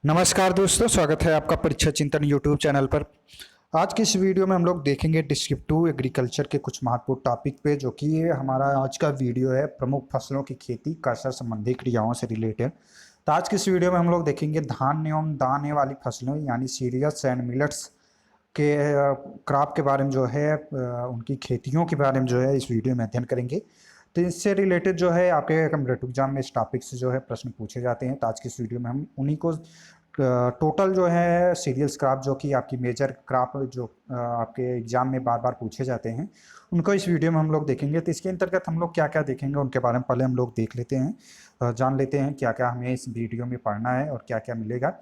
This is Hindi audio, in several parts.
नमस्कार दोस्तों, स्वागत है आपका परीक्षा चिंतन यूट्यूब चैनल पर। आज की इस वीडियो में हम लोग देखेंगे डिस्क्रिप्टिव एग्रीकल्चर के कुछ महत्वपूर्ण टॉपिक पे, जो कि ये हमारा आज का वीडियो है प्रमुख फसलों की खेती कर्षण संबंधी क्रियाओं से रिलेटेड। तो आज की इस वीडियो में हम लोग देखेंगे धान एवं दाने वाली फसलों यानी सीरियल्स एंड मिलेट्स के क्रॉप के बारे में जो है उनकी खेतियों के बारे में जो है इस वीडियो में अध्ययन करेंगे। तो इससे रिलेटेड जो है आपके कंपटीटिव एग्जाम में इस टॉपिक से जो है प्रश्न पूछे जाते हैं। तो आज की इस वीडियो में हम उन्हीं को टोटल जो है सीरियल्स क्रॉप जो कि आपकी मेजर क्रॉप जो आपके एग्जाम में बार बार पूछे जाते हैं, उनको इस वीडियो में हम लोग देखेंगे। तो इसके अंतर्गत हम लोग क्या क्या देखेंगे उनके बारे में पहले हम लोग देख लेते हैं, जान लेते हैं क्या क्या हमें इस वीडियो में पढ़ना है और क्या क्या मिलेगा।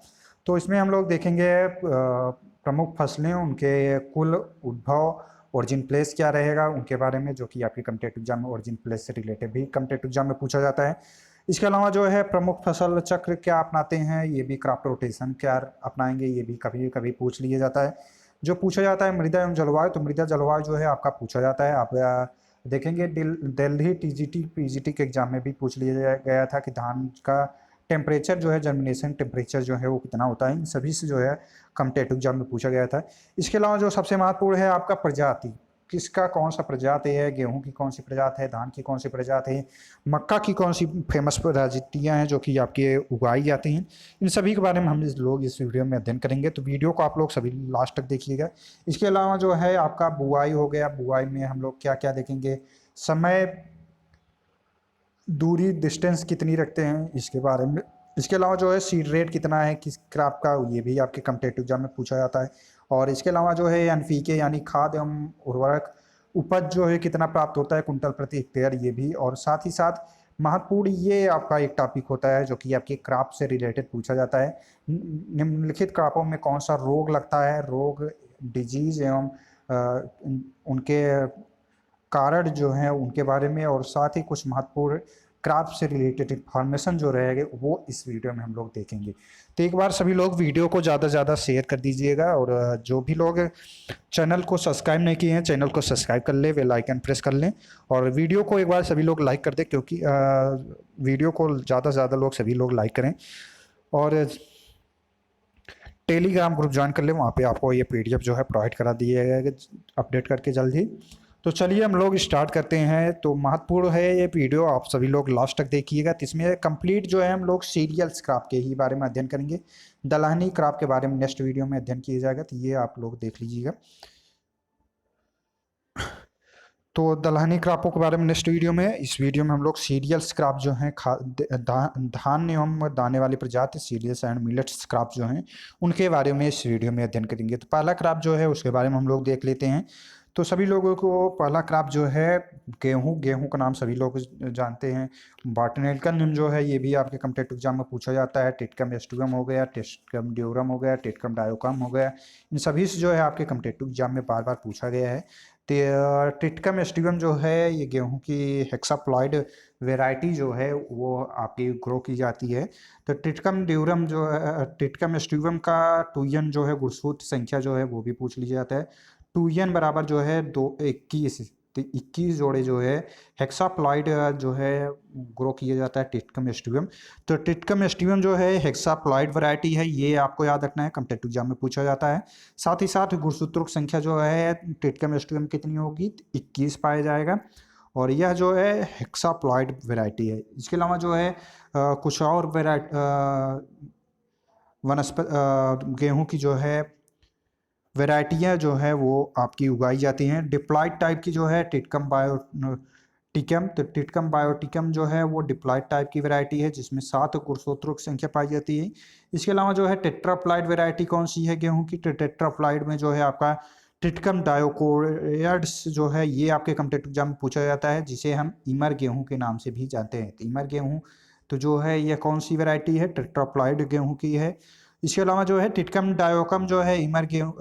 तो इसमें हम लोग देखेंगे प्रमुख फसलें, उनके कुल उद्भव, ओरिजिन प्लेस क्या रहेगा उनके बारे में, जो कि आपके कम्पिटेटिव एग्जाम में ओरिजिन प्लेस से रिलेटेड भी कम्पिटेटिव एग्जाम में पूछा जाता है। इसके अलावा जो है प्रमुख फसल चक्र क्या अपनाते हैं, ये भी क्रॉप रोटेशन क्या अपनाएंगे, ये भी कभी कभी पूछ लिया जाता है। जो पूछा जाता है मृदा एवं जलवायु, तो मृदा जलवायु जो है आपका पूछा जाता है। आप देखेंगे दिल्ली टीजीटी पीजीटी के एग्जाम में भी पूछ लिया गया था कि धान का टेम्परेचर जो है, जर्मिनेशन टेम्परेचर जो है वो कितना होता है। इन सभी से जो है कम्पिटेटिव एग्जाम में पूछा गया था। इसके अलावा जो सबसे महत्वपूर्ण है आपका प्रजाति, किसका कौन सा प्रजाति है, गेहूं की कौन सी प्रजाति है, धान की कौन सी प्रजाति है, मक्का की कौन सी फेमस प्रजातियां हैं जो कि आपके उगाई जाती हैं। इन सभी के बारे में हम लोग इस वीडियो में अध्ययन करेंगे। तो वीडियो को आप लोग सभी लास्ट तक देखिएगा। इसके अलावा जो है आपका बुआई हो गया, बुआई में हम लोग क्या क्या देखेंगे, समय, दूरी, डिस्टेंस कितनी रखते हैं इसके बारे में। इसके अलावा जो है सीड रेट कितना है किस क्रॉप का, ये भी आपके कम्पिटेटिव एग्जाम में पूछा जाता है। और इसके अलावा जो है एनपीके यानी खाद एवं उर्वरक उपज जो है कितना प्राप्त होता है कुंटल प्रति हेक्टेयर, ये भी। और साथ ही साथ महत्वपूर्ण ये आपका एक टॉपिक होता है जो कि आपके क्रॉप से रिलेटेड पूछा जाता है। निम्नलिखित क्रॉपों में कौन सा रोग लगता है, रोग, डिजीज एवं उनके कारण जो है उनके बारे में, और साथ ही कुछ महत्वपूर्ण क्रॉप से रिलेटेड इन्फॉर्मेशन जो रहेगा वो इस वीडियो में हम लोग देखेंगे। तो एक बार सभी लोग वीडियो को ज़्यादा से ज़्यादा शेयर कर दीजिएगा, और जो भी लोग चैनल को सब्सक्राइब नहीं किए हैं चैनल को सब्सक्राइब कर लें, बेल आइकन प्रेस कर लें, और वीडियो को एक बार सभी लोग लाइक कर दें, क्योंकि वीडियो को ज़्यादा से ज़्यादा लोग सभी लोग लाइक करें। और टेलीग्राम ग्रुप ज्वाइन कर लें, वहाँ पे आपको ये पीडीएफ जो है प्रोवाइड करा दिया गया अपडेट करके जल्द ही। तो चलिए हम लोग स्टार्ट करते हैं। तो महत्वपूर्ण है ये वीडियो, आप सभी लोग लास्ट तक देखिएगा। तो इसमें कंप्लीट जो है हम लोग सीरियल्स क्रॉप के ही बारे में अध्ययन करेंगे। दलहनी क्रॉप के बारे में नेक्स्ट वीडियो में अध्ययन किया जाएगा, तो ये आप लोग देख लीजिएगा। तो दलहनी क्रॉपों के बारे में नेक्स्ट वीडियो में, इस वीडियो में हम लोग सीरियल्स क्रॉप जो हैं धान एवं दाने वाली प्रजाति सीरियल्स एंड मिलेट्स क्रॉप जो हैं उनके बारे में इस वीडियो में अध्ययन करेंगे। तो पहला क्रॉप जो है उसके बारे में हम लोग देख लेते हैं। तो सभी लोगों को पहला क्रॉप जो है गेहूं, गेहूं का नाम सभी लोग जानते हैं। बॉटनिकल जो है ये भी आपके कम्पिटेटिव एग्जाम में पूछा जाता है। टिटकम एस्टुगम हो गया, टिटकम ड्यूरम हो गया, टिटकम डायोकम हो गया, इन सभी से जो है आपके कम्पिटेटिव एग्जाम में बार बार पूछा गया है। टिटकम एस्टिवम जो है ये गेहूं की हेक्साप्लॉइड वेराइटी जो है वो आपकी ग्रो की जाती है। तो टिटकम ड्यूरम जो है, टिटकम एस्टिवम का टूयन जो है गुणसूत्र संख्या जो है वो भी पूछ लिया जाता है। टूयन बराबर जो है 21, तो 21 जोड़े जो है हेक्साप्लॉइड जो है ग्रो किया जाता है टिटकम एस्टिवम। तो टिटकम एस्टिवम जो है हेक्साप्लॉइड वैरायटी है, ये आपको याद रखना है, कम्पिटेटिव एग्जाम में पूछा जाता है। साथ ही साथ गुणसूत्रों की संख्या जो है टिटकम एस्टिवम कितनी होगी, 21 पाया जाएगा, और यह जो है हेक्साप्लॉइड वैरायटी है। इसके अलावा जो है कुछ और वैरायटी वनस्पति गेहूँ की जो है वैरायटियाँ जो है वो आपकी उगाई जाती हैं। डिप्लॉइड टाइप की जो है टिटकम बायोटिकम, तो टिटकम बायोटिकम जो है वो डिप्लॉइड टाइप की वैरायटी है जिसमें 7 गुणसूत्रों की संख्या पाई जाती है। इसके अलावा जो है टेट्राप्लाइड वैरायटी कौन सी है गेहूं की, तो टेट्राप्लाइड में जो है आपका टिटकम डायोकोरियड्स जो है ये आपके कम्पिटेटिव एग्जाम में पूछा जाता है, जिसे हम इमर गेहूं के नाम से भी जानते हैं। तो इमर गेहूं तो जो है यह कौन सी वैरायटी है, टेट्राप्लाइड गेहूं की है। इसके अलावा जो है टिटकम डायोकम जो है इमर गेहूँ,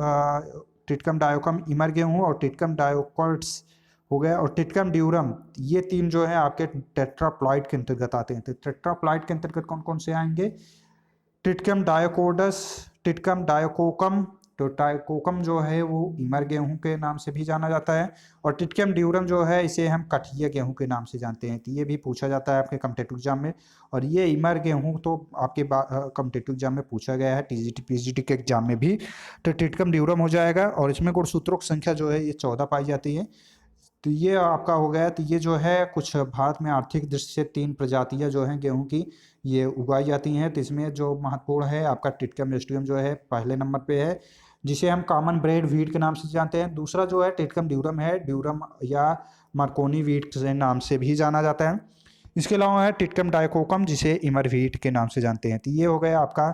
टिटकम डायोकम इमर गेहूँ, और टिटकम डायोकोट्स हो गया, और टिटकम ड्यूरम, ये तीन जो है आपके टेट्राप्लॉइड के अंतर्गत आते हैं। तो टेट्राप्लॉइड के अंतर्गत कौन कौन से आएंगे, टिटकम डायोकोडस, टिटकम डायोकोकम, तो टाइकोकम जो है वो इमर गेहूं के नाम से भी जाना जाता है, और टिटकम ड्यूरम जो है इसे हम कठिया गेहूं के नाम से जानते हैं। तो ये भी पूछा जाता है आपके कॉम्पिटिटिव एग्जाम में। और ये इमर गेहूं तो आपके कॉम्पिटिटिव एग्जाम में पूछा गया है, टीजीटी पीजीटी के एग्जाम में भी। तो टिटकम ड्यूरम हो जाएगा, और इसमें गुणसूत्रों की संख्या जो है ये 14 पाई जाती है। तो ये आपका हो गया। तो ये जो है कुछ भारत में आर्थिक दृष्टि से 3 प्रजातियां जो हैं गेहूं की ये उगाई जाती हैं। तो इसमें जो महत्वपूर्ण है आपका टिटकम एस्टियम जो है पहले नंबर पे है, जिसे हम कॉमन ब्रेड व्हीट के नाम से जानते हैं। दूसरा जो है टिटकम ड्यूरम है, ड्यूरम या मार्कोनी व्हीट के नाम से भी जाना जाता है। इसके अलावा है टिटकम डाइकोकम, जिसे इमर व्हीट के नाम से जानते हैं। तो ये हो गया आपका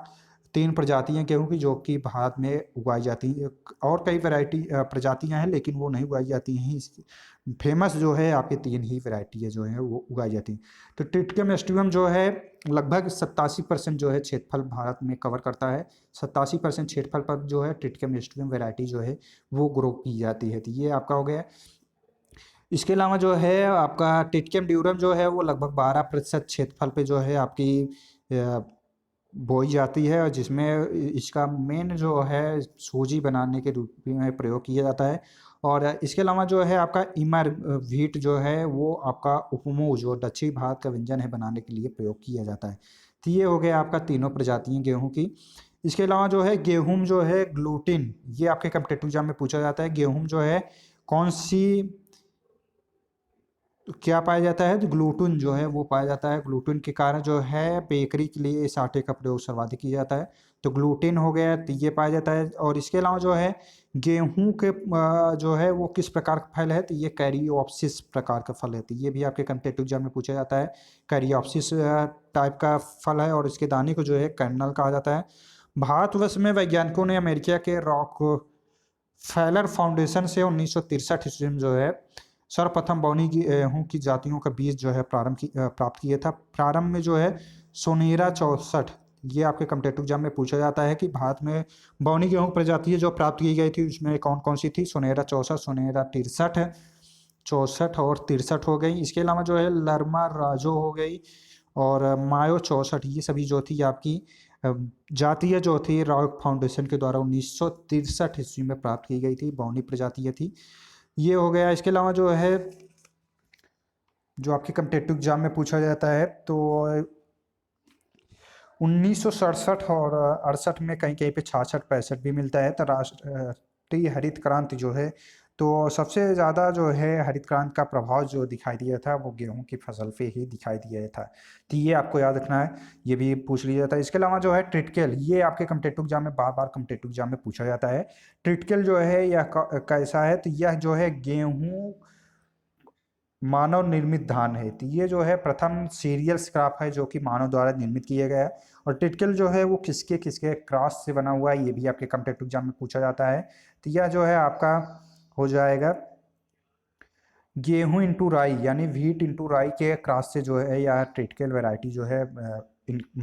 3 प्रजातियां गेहूं की जो कि भारत में उगाई जाती हैं। और कई वैरायटी प्रजातियां हैं लेकिन वो नहीं उगाई जाती हैं। फेमस जो है आपके 3 ही वैरायटी है जो है वो उगाई जाती हैं। तो टिटकम एस्टियम जो है लगभग 87% जो है क्षेत्रफल भारत में कवर करता है। 87% क्षेत्रफल पर जो है टिटकम एस्टियम वैरायटी जो है वो ग्रो की जाती है। तो ये आपका हो गया। इसके अलावा जो है आपका टिटकम ड्यूरम जो है वो लगभग 12% क्षेत्रफल पे जो है आपकी बोई जाती है, और जिसमें इसका मेन जो है सूजी बनाने के रूप में प्रयोग किया जाता है। और इसके अलावा जो है आपका इमर व्हीट जो है वो आपका उपमू जो दक्षिण भारत का व्यंजन है बनाने के लिए प्रयोग किया जाता है। तो ये हो गया आपका तीनों प्रजातियां गेहूं की। इसके अलावा जो है गेहूं जो है ग्लूटिन, ये आपके कॉम्पिटिटिव एग्जाम में पूछा जाता है। गेहूं जो है कौन सी क्या पाया जाता है, तो ग्लूटेन जो है वो पाया जाता है। ग्लूटेन के कारण जो है बेकरी के लिए इस आटे का प्रयोग सर्वाधिक किया जाता है। तो ग्लूटेन हो गया, तो ये पाया जाता है। और इसके अलावा जो है गेहूं के जो है वो किस प्रकार का फल है, तो ये कैरियोप्सिस प्रकार का फल है। तो ये भी आपके कॉम्पिटिटिव एग्जाम में पूछा जाता है। कैरियोप्सिस टाइप का फल है, और इसके दाने को जो है कर्नल कहा जाता है। भारतवर्ष में वैज्ञानिकों ने अमेरिका के रॉक फैलर फाउंडेशन से 1963 ईस्वी में जो है सर्वप्रथम बौनी गेहूं की जातियों का बीज जो है प्राप्त किया था। प्रारंभ में जो है सोनेरा 64, ये आपके कॉम्पिटिटिव एग्जाम में पूछा जाता है कि भारत में बौनी गेहूं प्रजाति जो प्राप्त की गई थी उसमें कौन कौन सी थी। सोनेरा 64, सोनेरा 63, 64 और 63 हो गई। इसके अलावा जो है लरमा राजो हो गई, और मायो 64, ये सभी जो थी आपकी जातीय जो थी रॉक फाउंडेशन के द्वारा 1963 ईस्वी में प्राप्त की गई थी, बौनी प्रजातियाँ थी। ये हो गया। इसके अलावा जो है जो आपके कॉम्पिटिटिव एग्जाम में पूछा जाता है, तो 1967 और 68 में कहीं कहीं पे 66-65 भी मिलता है। तो राष्ट्रीय हरित क्रांति जो है, तो सबसे ज़्यादा जो है हरित क्रांति का प्रभाव जो दिखाई दिया था वो गेहूं की फसल पे ही दिखाई दिया था। तो ये आपको याद रखना है, ये भी पूछ लिया जाता है। इसके अलावा जो है ट्रिटकेल, ये आपके कॉम्पिटिटिव एग्जाम में बार बार कॉम्पिटिटिव एग्जाम में पूछा जाता है। ट्रिटकेल जो है यह कैसा है, तो यह जो है गेहूँ मानव निर्मित धान है। तो ये जो है प्रथम सीरियल क्रॉप है जो कि मानव द्वारा निर्मित किया गया है। और टिटकल जो है वो किसके किसके क्रॉस से बना हुआ है, ये भी आपके कॉम्पिटिटिव एग्जाम में पूछा जाता है। तो यह जो है आपका हो जाएगा गेहूं इंटू राई, यानी व्हीट इंटू राई के क्रॉस से जो है यह टिटकल वैरायटी जो है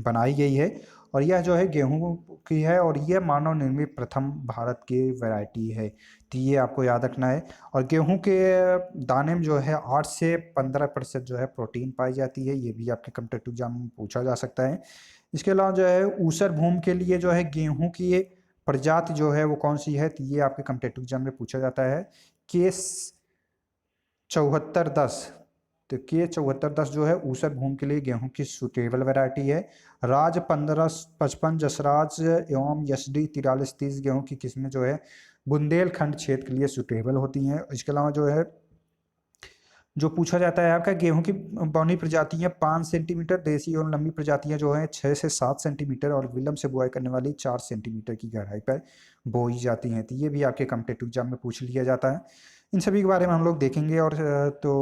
बनाई गई है। और यह जो है गेहूं की है, और यह मानव निर्मित प्रथम भारत की वैरायटी है। तो ये आपको याद रखना है। और गेहूं के दाने में जो है 8 से 15% जो है प्रोटीन पाई जाती है, ये भी आपके कॉम्पिटिटिव एग्जाम में पूछा जा सकता है। इसके अलावा जो है ऊसर भूमि के लिए जो है गेहूं की प्रजाति जो है वो कौन सी है, तो ये आपके कॉम्पिटिटिव एग्जाम में पूछा जाता है। केस 7410, तो के 7410 जो है ऊसर भूमि के लिए गेहूं की सुटेबल वैरायटी है। राज 1555 जसराज एवं यशडी 4330 गेहूं की किस्में जो है बुंदेलखंड क्षेत्र के लिए सुटेबल होती हैं। इसके अलावा जो है जो पूछा जाता है आपका गेहूं की बौनी प्रजातियां 5 सेंटीमीटर, देसी और लंबी प्रजातियां जो हैं 6 से 7 सेंटीमीटर, और विलंब से बुआई करने वाली 4 सेंटीमीटर की गहराई पर बोई जाती हैं। तो ये भी आपके कॉम्पिटिटिव एग्जाम में पूछ लिया जाता है। इन सभी के बारे में हम लोग देखेंगे। और तो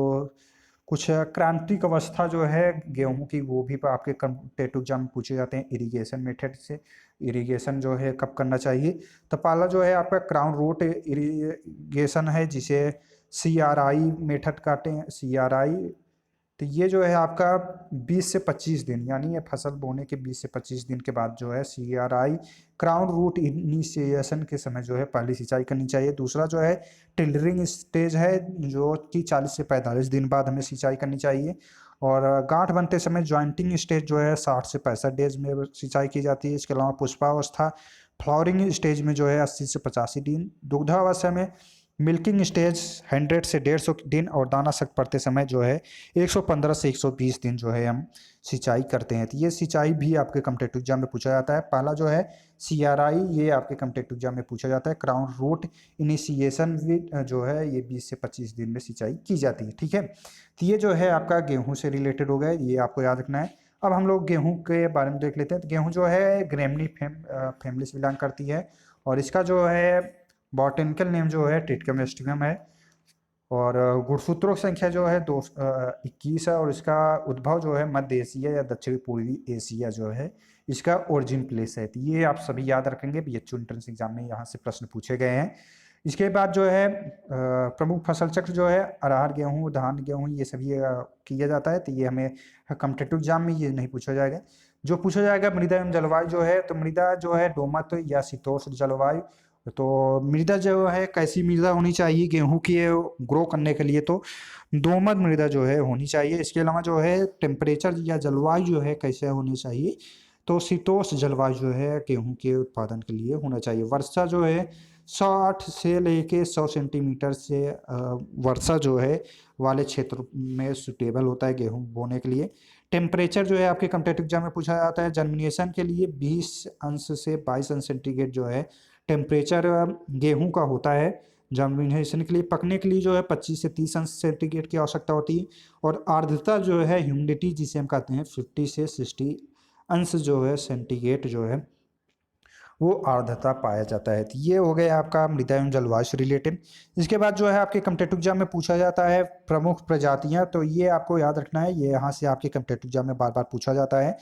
कुछ क्रांतिक अवस्था जो है गेहूं की वो भी आपके कॉम्पिटिटिव एग्जाम में पूछे जाते हैं। इरिगेशन मेथड से इरिगेशन जो है कब करना चाहिए, तो पहला जो है आपका क्राउन रूट इरिगेशन है, जिसे CRI मेथड काटे हैं, CRI। तो ये जो है आपका 20 से 25 दिन, यानी ये फसल बोने के 20 से 25 दिन के बाद जो है CRI क्राउन रूट इनिशिएशन के समय जो है पहली सिंचाई करनी चाहिए। दूसरा जो है टिलरिंग स्टेज है, जो कि 40 से 45 दिन बाद हमें सिंचाई करनी चाहिए। और गांठ बनते समय जॉइंटिंग स्टेज जो है 60 से 65 डेज में सिंचाई की जाती है। इसके अलावा पुष्पावस्था फ्लावरिंग स्टेज में जो है 80 से 85 दिन, दुग्धावस्था में मिल्किंग स्टेज 100 से 150 दिन और दाना सख्त पड़ते समय जो है 115 से 120 दिन जो है हम सिंचाई करते हैं। तो ये सिंचाई भी आपके कॉम्पिटिटिव एग्जाम में पूछा जाता है। पहला जो है CRI, ये आपके कॉम्पिटिटिव एग्जाम में पूछा जाता है। क्राउन रूट इनिशिएशन जो है ये 20 से 25 दिन में सिंचाई की जाती है। ठीक है, तो ये जो है आपका गेहूं से रिलेटेड हो गया, ये आपको याद रखना है। अब हम लोग गेहूं के बारे में देख लेते हैं। तो गेहूं जो है ग्रेमनी फैमिली से बिलोंग करती है और इसका जो है बॉटनिकल नेम जो है ट्रिटिकम एस्टिकम है और गुणसूत्रों की संख्या जो है 21 है और इसका उद्भव जो है मध्य एशिया या दक्षिण पूर्वी एशिया जो है इसका ओरिजिन प्लेस है। तो ये आप सभी याद रखेंगे, BHU एंट्रेंस एग्जाम में यहाँ से प्रश्न पूछे गए हैं। इसके बाद जो है प्रमुख फसल चक्र जो है अरहर गेहूँ, धान गेहूँ, ये सभी किया जाता है। तो ये हमें कॉम्पिटिटिव एग्जाम में ये नहीं पूछा जाएगा। जो पूछा जाएगा मृदा एवं जलवायु जो है, तो मृदा जो है दोमट या शीतोष्ण जलवायु। तो मृदा जो है कैसी मृदा होनी चाहिए गेहूं की ग्रो करने के लिए, तो दोमट मृदा जो है होनी चाहिए। इसके अलावा जो है टेम्परेचर या जलवायु जो है कैसे होनी चाहिए, तो शीतोष्ण जलवायु जो है गेहूं के उत्पादन के लिए होना चाहिए। वर्षा जो है 60 से लेके 100 सेंटीमीटर से वर्षा जो है वाले क्षेत्र में सुटेबल होता है गेहूं बोने के लिए। टेम्परेचर जो है आपके कॉम्पिटिटिव एग्जाम में पूछा जाता है। जर्मिनेशन के लिए 20 अंश से 22 अंश सेंटीग्रेड जो है टेम्परेचर गेहूं का होता है। जर्मिनेशन के लिए पकने के लिए जो है 25 से 30 अंश सेंटीग्रेड की आवश्यकता होती है। और आर्द्रता जो है ह्यूमिडिटी जिसे हम कहते हैं 50 से 60 अंश जो है सेंटीग्रेड जो है वो आर्द्रता पाया जाता है। तो ये हो गया आपका मृदा एवं जलवायु से रिलेटेड। इसके बाद जो है आपके कॉम्पिटिटिव एग्जाम में पूछा जाता है प्रमुख प्रजातियां, तो ये आपको याद रखना है, ये यहाँ से आपके कॉम्पिटिटिव एग्जाम में बार बार पूछा जाता है।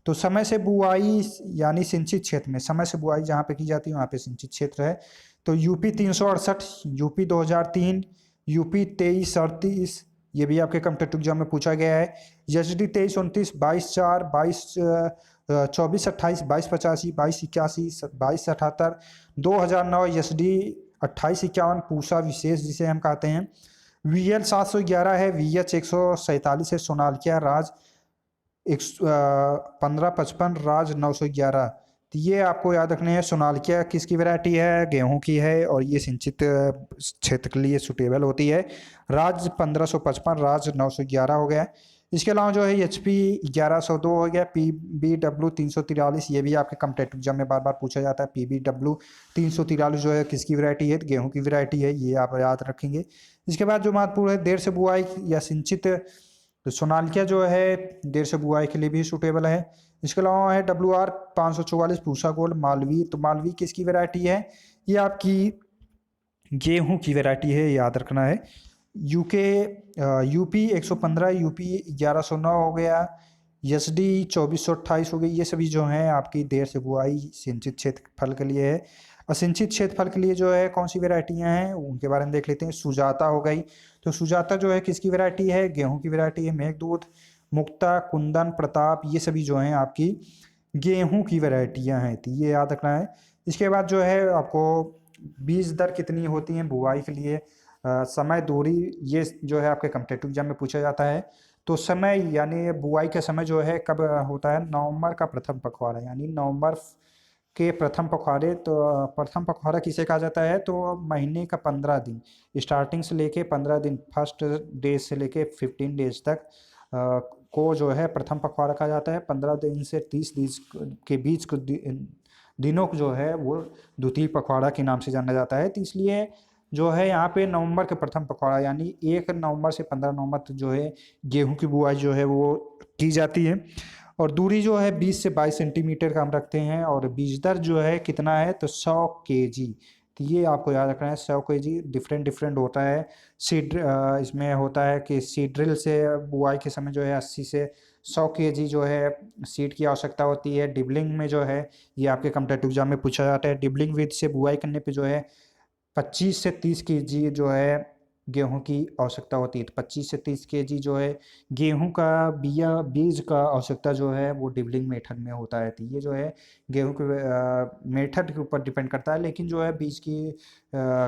तो समय से बुआई यानी सिंचित क्षेत्र में समय से बुआई जहाँ पे की जाती है वहाँ पे सिंचित क्षेत्र है। तो यूपी 368, यूपी 2003, यूपी 2338, ये भी आपके कॉम्पिटिटिव एग्जाम में पूछा गया है। SD 2329, 22/4, 2428, 2285, 2281, 2278, 2009 SD 2851 पूसा विशेष जिसे हम कहते हैं। VL 711 है, VH 147 है, सोनालिका राज 1555, राज 911। तो ये आपको याद रखने हैं। सोनालिका किसकी वैरायटी है, गेहूं की है और ये सिंचित क्षेत्र के लिए सुटेबल होती है। राज 1555, राज 911 हो गया। इसके अलावा जो है HP 1102 हो गया। PBW 343, ये भी आपके कॉम्पिटिटिव एग्जाम में बार बार पूछा जाता है। PBW 343 जो है किसकी वैरायटी है, गेहूं की वैरायटी है, ये आप याद रखेंगे। इसके बाद जो महत्वपूर्ण है देर से बुआई या सिंचित, तो सोनालिका जो है देर से बुआई के लिए भी सूटेबल है। इसके अलावा है WR 544 पूसा गोल्ड मालवी, तो मालवी किसकी वैरायटी है, ये आपकी गेहूं की वैरायटी है, याद रखना है। UP 115, UP 1109 हो गया। SD 2428 हो गई। ये सभी जो हैं आपकी देर से बुआई सिंचित क्षेत्रफल के लिए है। असिंचित क्षेत्रफल के लिए जो है कौन सी वैरायटियाँ हैं उनके बारे में देख लेते हैं। सुजाता हो गई, तो सुजाता जो है किसकी वैरायटी है, गेहूं की वैरायटी है। मेघदूत, मुक्ता, कुंदन, प्रताप, ये सभी जो हैं आपकी गेहूं की वैरायटियां हैं, तो ये याद रखना है। इसके बाद जो है आपको बीज दर कितनी होती है बुआई के लिए, समय, दूरी, ये जो है आपके कॉम्पिटिटिव एग्जाम में पूछा जाता है। तो समय यानी बुआई का समय जो है कब होता है, नवंबर का प्रथम पखवाड़ा, यानी नवंबर के प्रथम पखवाड़े। तो प्रथम पखवाड़ा किसे कहा जाता है, तो महीने का 15 दिन स्टार्टिंग से लेके 15 दिन, फर्स्ट डेज से लेके 15 डेज तक को जो है प्रथम पखवाड़ा कहा जाता है। 15 दिन से 30 दिन के बीच को दिनों को जो है वो द्वितीय पखवाड़ा के नाम से जाना जाता है। तो इसलिए जो है यहाँ पे नवंबर के प्रथम पखवाड़ा यानी 1 नवंबर से 15 नवंबर तक जो है गेहूं की बुआई जो है वो की जाती है। और दूरी जो है 20 से 22 सेंटीमीटर का हम रखते हैं। और बीज दर जो है कितना है, तो 100 kg। तो ये आपको याद रखना है, 100 kg। डिफरेंट होता है। सीड इसमें होता है कि सीड ड्रिल से बुआई के समय जो है 80 से 100 kg जो है सीड की आवश्यकता होती है। डिबलिंग में जो है ये आपके कॉम्पिटिटिव एग्जाम में पूछा जाता है। डिबलिंग विधि से बुआई करने पे जो है 25 से 30 kg जो है गेहूं की आवश्यकता होती है। तो 25 से 30 केजी जो है गेहूं का बीज का आवश्यकता जो है वो डिबलिंग मेथड में होता है। तो ये जो है गेहूं के मेथड के ऊपर डिपेंड करता है, लेकिन जो है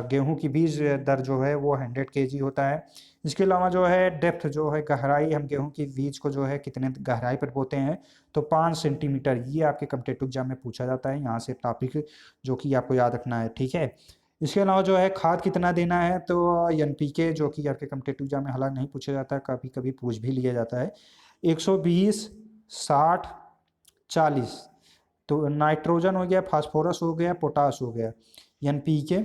गेहूं की बीज दर जो है वो 100 केजी होता है। इसके अलावा जो है डेप्थ जो है गहराई, हम गेहूं की बीज को जो है कितने गहराई पर बोते हैं, तो 5 सेंटीमीटर। ये आपके कॉम्पिटिटिव एग्जाम में पूछा जाता है, यहाँ से टॉपिक जो कि आपको याद रखना है, ठीक है। इसके अलावा जो है खाद कितना देना है, तो एनपीके जो कि आपके कॉम्पिटिटिव एग्जाम में हालांकि नहीं पूछा जाता है, कभी कभी पूछ भी लिया जाता है। 120 60 40। तो नाइट्रोजन हो गया, फास्फोरस हो गया, पोटास हो गया, एनपीके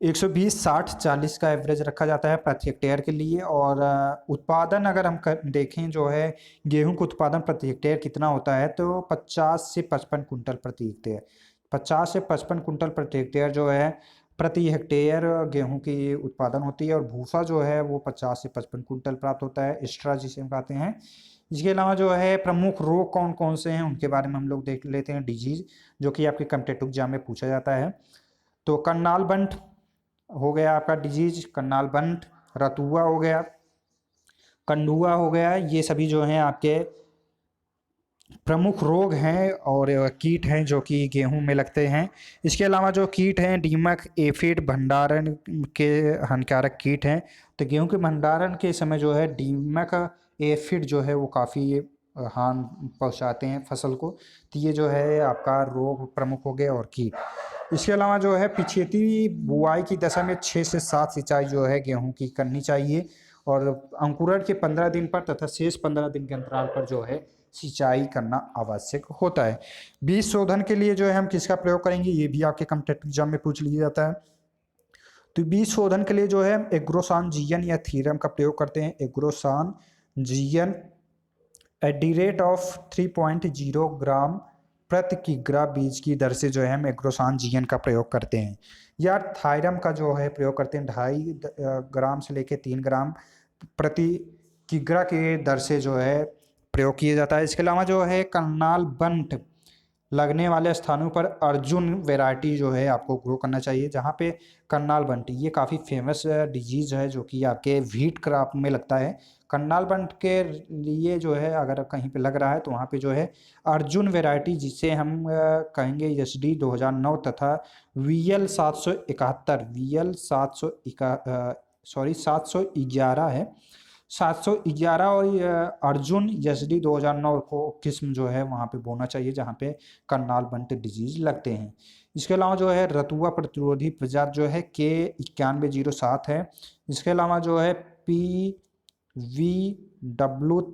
120 60 40 का एवरेज रखा जाता है प्रति हेक्टेयर के लिए। और उत्पादन अगर हम देखें जो है गेहूं का उत्पादन प्रति हेक्टेयर कितना होता है, तो 50 से 55 कुंटल प्रति हेक्टेयर। 50 से 55 कुंटल प्रति हेक्टेयर जो है प्रति हेक्टेयर गेहूं की उत्पादन होती है। और भूसा जो है वो 50 से 55 कुंटल प्राप्त होता है, एक्स्ट्रा जिसे हम कहते हैं। इसके अलावा जो है प्रमुख रोग कौन कौन से हैं उनके बारे में हम लोग देख लेते हैं, डिजीज जो कि आपके कॉम्पिटिटिव एग्जाम में पूछा जाता है। तो करनाल बंट हो गया आपका डिजीज, करनाल बंट, रतुआ हो गया, कंडुआ हो गया, ये सभी जो हैं आपके प्रमुख रोग हैं और कीट हैं जो कि गेहूं में लगते हैं। इसके अलावा जो कीट हैं दीमक, एफिड भंडारण के हानिकारक कीट हैं। तो गेहूं के भंडारण के समय जो है दीमक, एफिड जो है वो काफ़ी हानि पहुंचाते हैं फसल को। तो ये जो है आपका रोग प्रमुख हो गए और कीट। इसके अलावा जो है पिछेती बुआई की दशा में 6 से 7 सिंचाई जो है गेहूं की करनी चाहिए, और अंकुरण के 15 दिन पर तथा शेष 15 दिन के अंतराल पर जो है सिंचाई करना आवश्यक होता है। बीज शोधन के लिए जो है हम किसका प्रयोग करेंगे, ये भी आपके कॉम्पिटिटिव एग्जाम में पूछ लिया जाता है। तो बीज शोधन के लिए जो है एग्रोसान जीएन या थीरम का प्रयोग करते हैं। Agrosan GN at the rate of 3.0 gram प्रति किग्रा बीज की दर से जो है हम एग्रोसान जीएन का प्रयोग करते हैं। या थायरम का जो है प्रयोग करते हैं 2.5 ग्राम से लेकर 3 ग्राम प्रति किग्रा के दर से जो है प्रयोग किया जाता है। इसके अलावा जो है करनाल बंट लगने वाले स्थानों पर अर्जुन वैरायटी जो है आपको ग्रो करना चाहिए, जहाँ पे करनाल बंट ये काफ़ी फेमस डिजीज़ है जो कि आपके व्हीट क्रॉप में लगता है। करनाल बंट के लिए जो है अगर कहीं पे लग रहा है तो वहाँ पे जो है अर्जुन वैरायटी, जिसे हम कहेंगे SD 2009 तथा VL 771, VL 711 है, 711 और अर्जुन SD 2009 को किस्म जो है वहाँ पे बोना चाहिए जहाँ पे करनाल बंट डिजीज लगते हैं। इसके अलावा जो है रतुआ प्रतिरोधी प्रजाति जो है K9107 है। इसके अलावा जो है PVW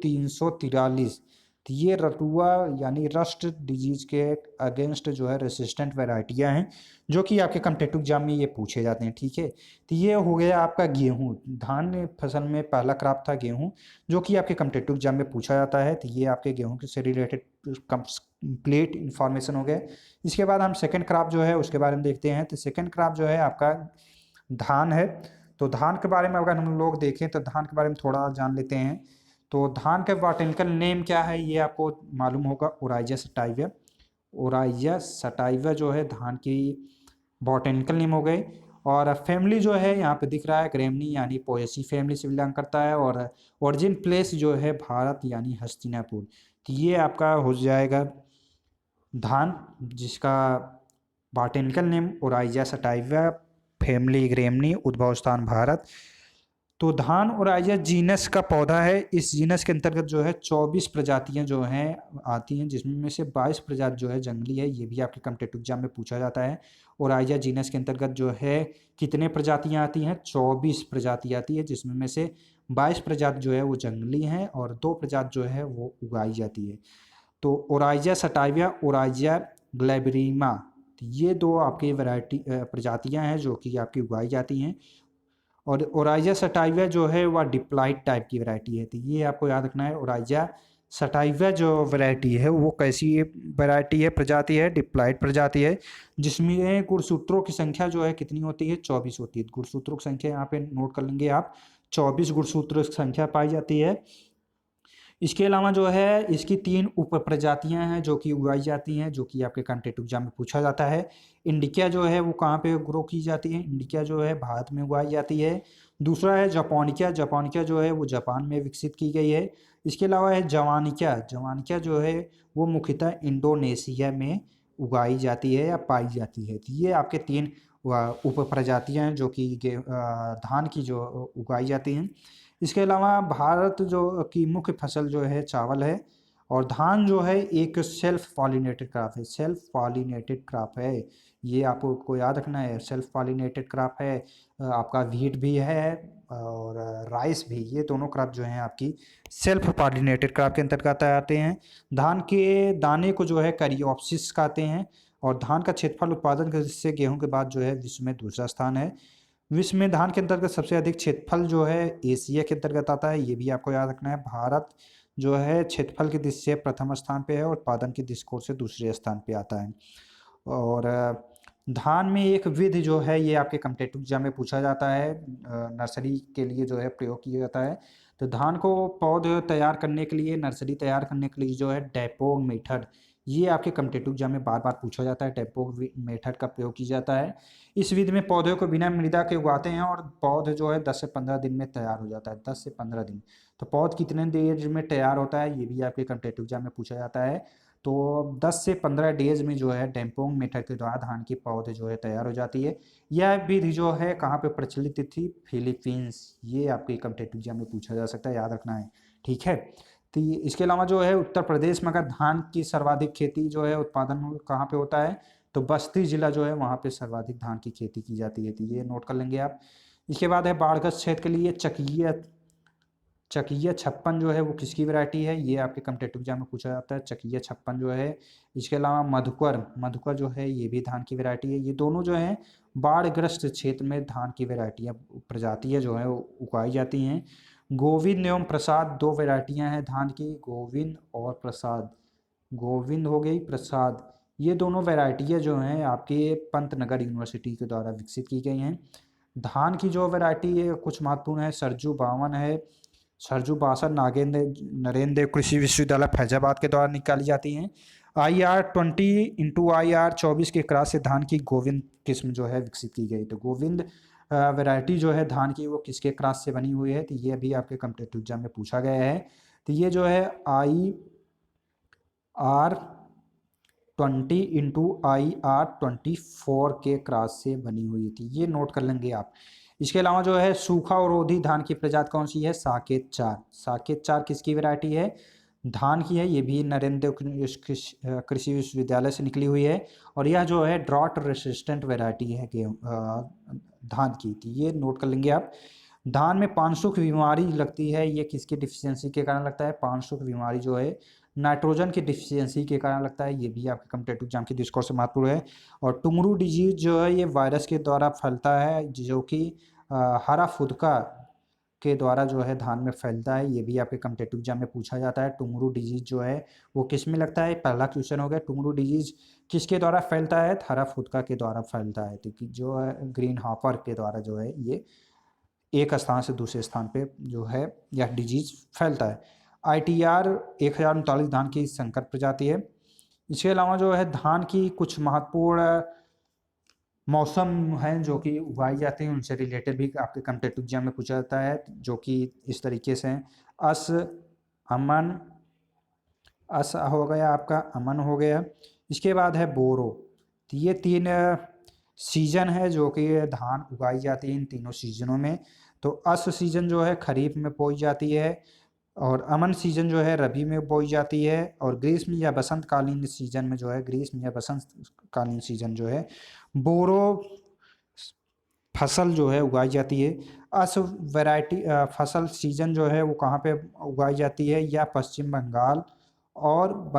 343, तो ये रतुआ यानी रस्ट डिजीज के अगेंस्ट जो है रेसिस्टेंट वैरायटियाँ हैं जो कि आपके कॉम्पिटिटिव एग्जाम में ये पूछे जाते हैं, ठीक है। तो ये हो गया आपका गेहूं। धान फसल में पहला क्रॉप था गेहूं, जो कि आपके कॉम्पिटिटिव एग्जाम में पूछा जाता है। तो ये आपके गेहूं से रिलेटेड कंप्लीट इन्फॉर्मेशन हो गया। इसके बाद हम सेकेंड क्रॉप जो है उसके बारे में देखते हैं। तो सेकेंड क्रॉप जो है आपका धान है। तो धान के बारे में अगर हम लोग देखें तो धान के बारे में थोड़ा जान लेते हैं। तो धान का बॉटैनिकल नेम क्या है ये आपको मालूम होगा, ओराइजा सटाइवा। ओराइजा सटाइवा जो है धान की बॉटैनिकल नेम हो गए। और फैमिली जो है यहाँ पे दिख रहा है ग्रेमनी यानी पोएसी फैमिली से बिलोंग करता है। और ओरिजिन प्लेस जो है भारत यानी हस्तिनापुर। तो ये आपका हो जाएगा धान, जिसका botanical name Oryza sativa, family Gramineae, उद्भव स्थान भारत। तो धान ओराइजा जीनस का पौधा है। इस जीनस के अंतर्गत जो है 24 प्रजातियां जो हैं आती हैं, जिसमें में से 22 प्रजाति जो है जंगली है। ये भी आपके कॉम्पिटिटिव एग्जाम में पूछा जाता है। ओराइजा जीनस के अंतर्गत जो है कितने प्रजातियां आती हैं, 24 प्रजाति आती है, जिसमें में से 22 प्रजाति जो है वो जंगली हैं और 2 प्रजाति जो है वो उगाई जाती है। तो ओराइजा सटाइवा, ओराइजा ग्लैब्रिमा, तो ये 2 आपकी वैरायटी प्रजातियां हैं जो कि आपकी उगाई जाती हैं। और ओराइजा सटाइवा जो है वह डिप्लाइड टाइप की वैरायटी है। तो ये आपको याद रखना है, ओराइजा सटाइवा जो वैरायटी है वो कैसी वैरायटी है, प्रजाति है, डिप्लाइड प्रजाति है, जिसमें गुणसूत्रों की संख्या जो है कितनी होती है, 24 होती है। गुणसूत्रों की संख्या यहाँ पे नोट कर लेंगे आप, 24 गुणसूत्रों की संख्या पाई जाती है। इसके अलावा जो है इसकी 3 उप प्रजातियाँ हैं जो कि उगाई जाती हैं, जो कि आपके कॉम्पिटिटिव एग्जाम में पूछा जाता है। इंडिका जो है वो कहाँ पे ग्रो की जाती है? इंडिका जो है भारत में उगाई जाती है। दूसरा है जापानिका, जापानिका जो है वो जापान में विकसित की गई है। इसके अलावा है जवानिका, जवानिका जो है वो मुख्यतः इंडोनेशिया में उगाई जाती है या पाई जाती है। तो ये आपके 3 उप प्रजातियाँ हैं जो कि धान की जो उगाई जाती हैं। इसके अलावा भारत जो की मुख्य फसल जो है चावल है, और धान जो है एक सेल्फ पॉलिनेटेड क्रॉप है, सेल्फ पॉलिनेटेड क्रॉप है। ये आपको याद रखना है, सेल्फ पॉलिनेटेड क्रॉप है। आपका व्हीट भी है और राइस भी, ये दोनों क्रॉप जो हैं आपकी सेल्फ पॉलिनेटेड क्रॉप के अंतर्गत आते हैं। धान के दाने को जो है करियोप्सिस कहते हैं, और धान का क्षेत्रफल उत्पादन से गेहूं के बाद जो है विश्व में दूसरा स्थान है। विश्व में धान के अंतर्गत सबसे अधिक क्षेत्रफल जो है एशिया के अंतर्गत आता है, ये भी आपको याद रखना है। भारत जो है क्षेत्रफल की दृष्टि से प्रथम स्थान पे है और उत्पादन की दृष्टिकोण से दूसरे स्थान पे आता है। और धान में एक विधि जो है ये आपके कॉम्पिटिटिव एग्जाम में पूछा जाता है, नर्सरी के लिए जो है प्रयोग किया जाता है। तो धान को पौध तैयार करने के लिए, नर्सरी तैयार करने के लिए जो है डेपोग मेथड, ये आपके कॉम्पिटिटिव एग्जाम में बार बार पूछा जाता है। डेपोग मेथड का प्रयोग किया जाता है। इस विधि में पौधे को बिना मृदा के उगाते हैं और पौध जो है 10 से 15 दिन में तैयार हो जाता है, 10 से 15 दिन। तो पौध कितने देर में तैयार होता है ये भी आपके कॉम्पिटिटिव एग्जाम में पूछा जाता है। तो 10 से 15 डेज में जो है डेम्पोंग मेथड के द्वारा धान की पौध जो है तैयार हो जाती है। यह विधि जो है कहाँ पे प्रचलित थी? फिलीपींस। ये आपके कॉम्पिटिटिव एग्जाम में पूछा जा सकता है, याद रखना है, ठीक है। तो इसके अलावा जो है उत्तर प्रदेश में अगर धान की सर्वाधिक खेती जो है उत्पादन कहाँ पे होता है? तो बस्ती जिला जो है वहाँ पे सर्वाधिक धान की खेती की जाती है, तो ये नोट कर लेंगे आप। इसके बाद है बाढ़ग्रस्त क्षेत्र के लिए चकिया, चकिया छप्पन जो है वो किसकी वैरायटी है? ये आपके कॉम्पिटिटिव एग्जाम में पूछा जाता है, चकिया छप्पन जो है। इसके अलावा मधुकर, मधुकर जो है ये भी धान की वैरायटी है। ये दोनों जो है बाढ़ग्रस्त क्षेत्र में धान की वैरायटियाँ, प्रजातियाँ जो है उगाई जाती हैं। गोविंद एवं प्रसाद 2 वैरायटियाँ हैं धान की, गोविंद और प्रसाद। गोविंद हो गई, प्रसाद, ये दोनों वैरायटियाँ जो हैं आपके पंतनगर यूनिवर्सिटी के द्वारा विकसित की गई हैं। धान की जो वैरायटी है कुछ महत्वपूर्ण है, सरजू 52 है, सरजू 62 नागेंद्र नरेंद्र देव कृषि विश्वविद्यालय फैजाबाद के द्वारा निकाली जाती हैं। IR20 × IR24 के क्रॉस से धान की गोविंद किस्म जो है विकसित की गई। तो गोविंद वैरायटी जो है धान की वो किसके क्रॉस से बनी हुई है? तो ये भी आपके कॉम्पिटिटिव एग्जाम में पूछा गया है। तो ये जो है IR20 × IR24 के क्रॉस से बनी हुई थी, ये नोट कर लेंगे आप। इसके अलावा जो है सूखा अवरोधी धान की प्रजाति कौन सी है? साकेत 4। साकेत 4 किसकी वैरायटी है? धान की है, ये भी नरेंद्र कृषि विश्वविद्यालय से निकली हुई है। और यह जो है ड्रॉट रेसिस्टेंट वैरायटी है धान की, तो ये नोट कर लेंगे आप। धान में पानसुख बीमारी लगती है, ये किसकी डिफिशियंसी के कारण लगता है? पानसुख बीमारी जो है नाइट्रोजन की डिफिशियंसी के कारण लगता है, ये भी आपके कॉम्पिटिटिव एग्जाम की दृष्टिकोण से महत्वपूर्ण है। और टुंगरू डिजीज जो है ये वायरस के द्वारा फैलता है, जो कि हरा फुदका के द्वारा जो है धान में फैलता है, ये भी आपके कॉम्पिटिटिव एग्जाम में पूछा जाता है। टुंगरू डिजीज जो है वो किस में लगता है? पहला क्वेश्चन हो गया, टुंगरू डिजीज किसके द्वारा फैलता है? हरा फुदका के द्वारा फैलता है, तो जो है ग्रीन हॉपर के द्वारा जो है ये एक स्थान से दूसरे स्थान पे जो है यह डिजीज फैलता है। ITR 1039 धान की संकर प्रजाति है। इसके अलावा जो है धान की कुछ महत्वपूर्ण मौसम हैं जो कि उगाई जाती हैं, उनसे रिलेटेड भी आपके कॉम्पिटिटिव एग्जाम में पूछा जाता है, जो कि इस तरीके से हैं। अस, अमन, अस हो गया आपका, अमन हो गया। इसके बाद है बोरो। तो ये 3 सीजन है जो कि धान उगाई जाती है इन तीनों सीजनों में। तो अस सीजन जो है खरीफ में बोई जाती है, और अमन सीजन जो है रबी में बोई जाती है, और ग्रीष्म या बसंत कालीन सीजन में जो है, ग्रीष्म या बसंत कालीन सीजन जो है बोरो फसल जो है उगाई जाती है। अस वैरायटी फसल सीजन जो है वो कहाँ पे उगाई जाती है? या पश्चिम बंगाल और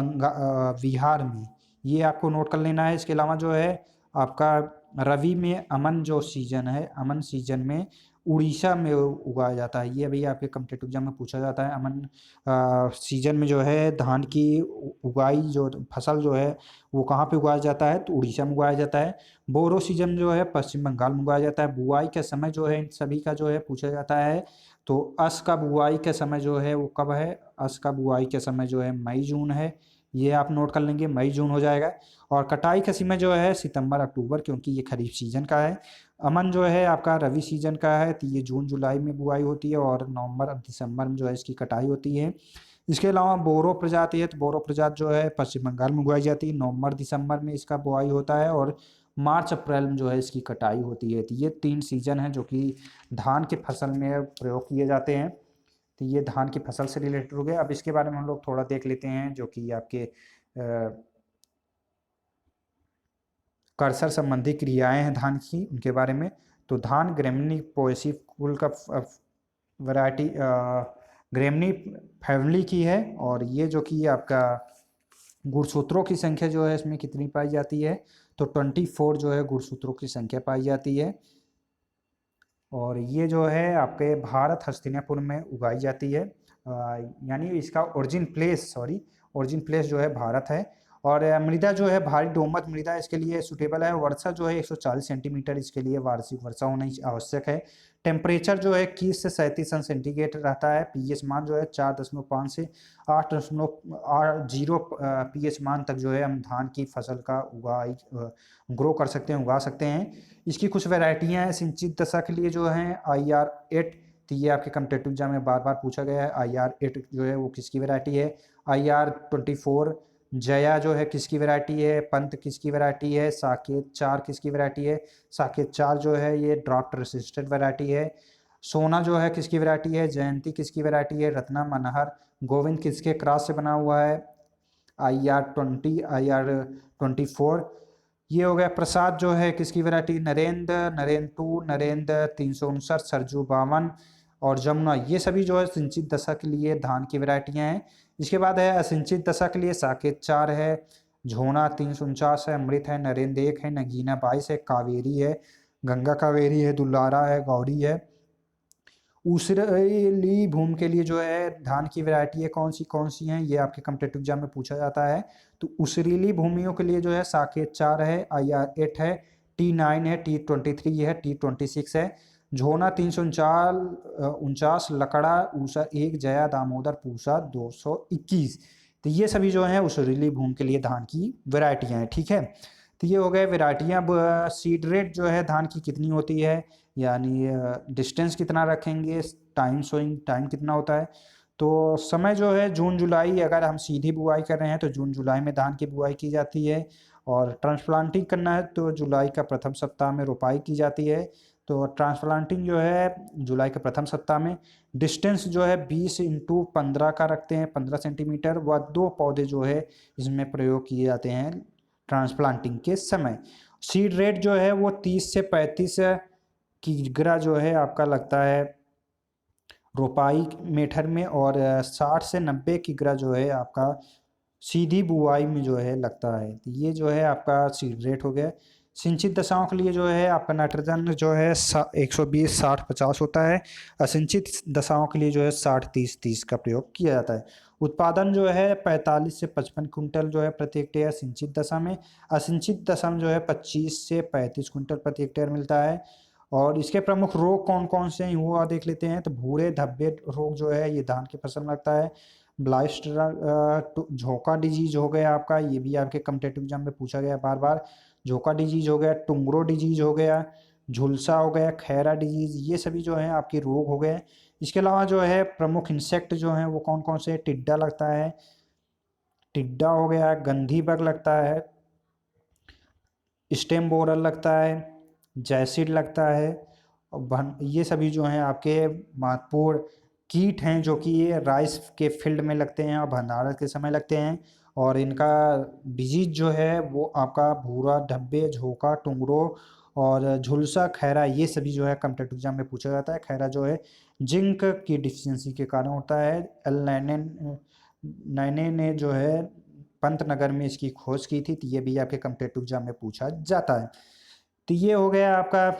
बिहार में, ये आपको नोट कर लेना है। इसके अलावा जो है आपका रवि में अमन जो सीजन है, अमन सीजन में उड़ीसा में उगाया जाता है, ये भी आपके कॉम्पिटिटिव एग्जाम में पूछा जाता है। अमन सीजन में जो है धान की उगाई जो फसल जो है वो कहाँ पे उगाया जाता है? तो उड़ीसा में उगाया जाता है। बोरो सीजन जो है पश्चिम बंगाल में उगाया जाता है। बुआई का समय जो है इन सभी का जो है पूछा जाता है, तो अस का बुआई का समय जो है वो कब है? अस का बुआई का समय जो है मई जून है, ये आप नोट कर लेंगे, मई जून हो जाएगा। और कटाई का समय जो है सितंबर अक्टूबर, क्योंकि ये खरीफ सीजन का है। अमन जो है आपका रवि सीजन का है, तो ये जून जुलाई में बुआई होती है और नवंबर दिसंबर में जो है इसकी कटाई होती है। इसके अलावा बोरो प्रजाति है, तो बोरो प्रजाति जो है पश्चिम बंगाल में उगाई जाती है, नवंबर दिसंबर में इसका बुआई होता है और मार्च अप्रैल में जो है इसकी कटाई होती है। तो ये 3 सीजन है जो कि धान की फसल में प्रयोग किए जाते हैं। तो ये धान की फसल से रिलेटेड हो गया। अब इसके बारे में हम लोग थोड़ा देख लेते हैं जो कि आपके कर्सर संबंधी क्रियाएं हैं धान की, उनके बारे में। तो धान ग्रेमनी पोएसी कुल का वैरायटी ग्रेमनी फैमिली की है, और ये जो कि आपका गुणसूत्रों की संख्या जो है इसमें कितनी पाई जाती है? तो 24 जो है गुणसूत्रों की संख्या पाई जाती है। और ये जो है आपके भारत हस्तिनापुर में उगाई जाती है, यानी इसका ओरिजिन प्लेस जो है भारत है। और मृदा जो है भारी दोमट मृदा इसके लिए सूटेबल है। वर्षा जो है 140 सेंटीमीटर इसके लिए वार्षिक वर्षा होना आवश्यक है। टेम्परेचर जो है 21 से 37 अंश सेंटीग्रेड रहता है। पीएच मान जो है 4.5 से 8.0 पीएच मान तक जो है हम धान की फसल का उगा सकते हैं। इसकी कुछ वैरायटियां हैं। सिंचित दशा के लिए जो है IR8, तो ये आपके कम्पिटेटिव एग्जाम में बार बार पूछा गया है। IR8 जो है वो किसकी वैरायटी है? IR24 जया जो है किसकी वैरायटी है? पंत किसकी वैरायटी है? साकेत 4 किसकी वैरायटी है? साकेत 4 जो है ये ड्राफ्ट रेसिस्टेंट वैरायटी है। सोना जो है किसकी वैरायटी है? जयंती किसकी वैरायटी है? रत्ना मनहर गोविंद किसके क्रॉस से बना हुआ है? IR20 IR24 ये हो गया। प्रसाद जो है किसकी वैरायटी? नरेंद्र 2 नरेंद्र 359 सरजू 52 और जमुना, ये सभी जो है सिंचित दशा के लिए धान की वैरायटियां हैं। इसके बाद है असिंचित दशा के लिए साकेत 4 है, झोना 349 है, अमृत है, नरेंद्र 1 है, नगीना 22 है, कावेरी है, गंगा कावेरी है, दुलारा है, गौरी है। ऊसरली भूमि के लिए जो है धान की वैरायटी है कौन सी हैं, ये आपके कॉम्पिटेटिव एग्जाम में पूछा जाता है। तो ऊसरीली भूमियों के लिए जो है साकेत 4 है, IR8 है, T9 है, T23 है, T26 है, झोना 349 लकड़ा ऊषा 1 जया दामोदर पूसा 221। तो ये सभी जो है ऊसरीली भूमि के लिए धान की वैरायटियां हैं। ठीक है, तो ये हो गए वैरायटियां। सीड रेट जो है धान की कितनी होती है, यानी डिस्टेंस कितना रखेंगे, टाइम कितना होता है? तो समय जो है जून जुलाई, अगर हम सीधी बुआई कर रहे हैं तो जून जुलाई में धान की बुआई की जाती है। और ट्रांसप्लांटिंग करना है तो जुलाई का प्रथम सप्ताह में रोपाई की जाती है। तो ट्रांसप्लांटिंग जो है जुलाई के प्रथम सप्ताह में। डिस्टेंस जो है 20x15 का रखते हैं, 15 सेंटीमीटर, व 2 पौधे जो है इसमें प्रयोग किए जाते हैं ट्रांसप्लांटिंग के समय। सीड रेट जो है वो 30 से 35 किग्रा जो है आपका लगता है रोपाई मेथड में, और 60 से 90 किग्रा जो है आपका सीधी बुआई में जो है लगता है। तो ये जो है आपका सीड रेट हो गया। सिंचित दशाओं के लिए जो है आपका नाइट्रोजन जो है 120 60 50 होता है। असिंचित दशाओं के लिए जो है 60 30 30 का प्रयोग किया जाता है। उत्पादन जो है 45 से 55 कुंटल जो है प्रति हेक्टेयर सिंचित दशा में। असिंचित दशा में जो है 25 से 35 कुंटल प्रति हेक्टेयर मिलता है। और इसके प्रमुख रोग कौन कौन से हैं वो देख लेते हैं। तो भूरे धब्बे रोग जो है ये धान की फसल में लगता है। ब्लाइस्ट झोंका डिजीज हो गया आपका, ये भी आपके कम्पिटेटिव एग्जाम में पूछा गया बार बार। झोंका डिजीज हो गया, टुंगरो डिजीज हो गया, झुलसा हो गया, खैरा डिजीज, ये सभी जो है आपके रोग हो गए। इसके अलावा जो है प्रमुख इंसेक्ट जो हैं वो कौन कौन से? टिड्डा लगता है, टिड्डा हो गया, गंधी बग लगता है, स्टेम बोरर लगता है, जैसिड लगता है। और ये सभी जो हैं आपके महत्वपूर्ण कीट हैं जो कि ये राइस के फील्ड में लगते हैं और भंडारण के समय लगते हैं। और इनका डिजीज जो है वो आपका भूरा धब्बे, झोंका, टुंगरो और झुलसा, खैरा, ये सभी जो है कॉम्पिटेटिव एग्जाम में पूछा जाता है। खैरा जो है जिंक की डिफिशियंसी के कारण होता है। L9 ने जो है पंतनगर में इसकी खोज की थी, तो ये भी आपके कॉम्पिटेटिव एग्जाम में पूछा जाता है। तो ये हो गया आपका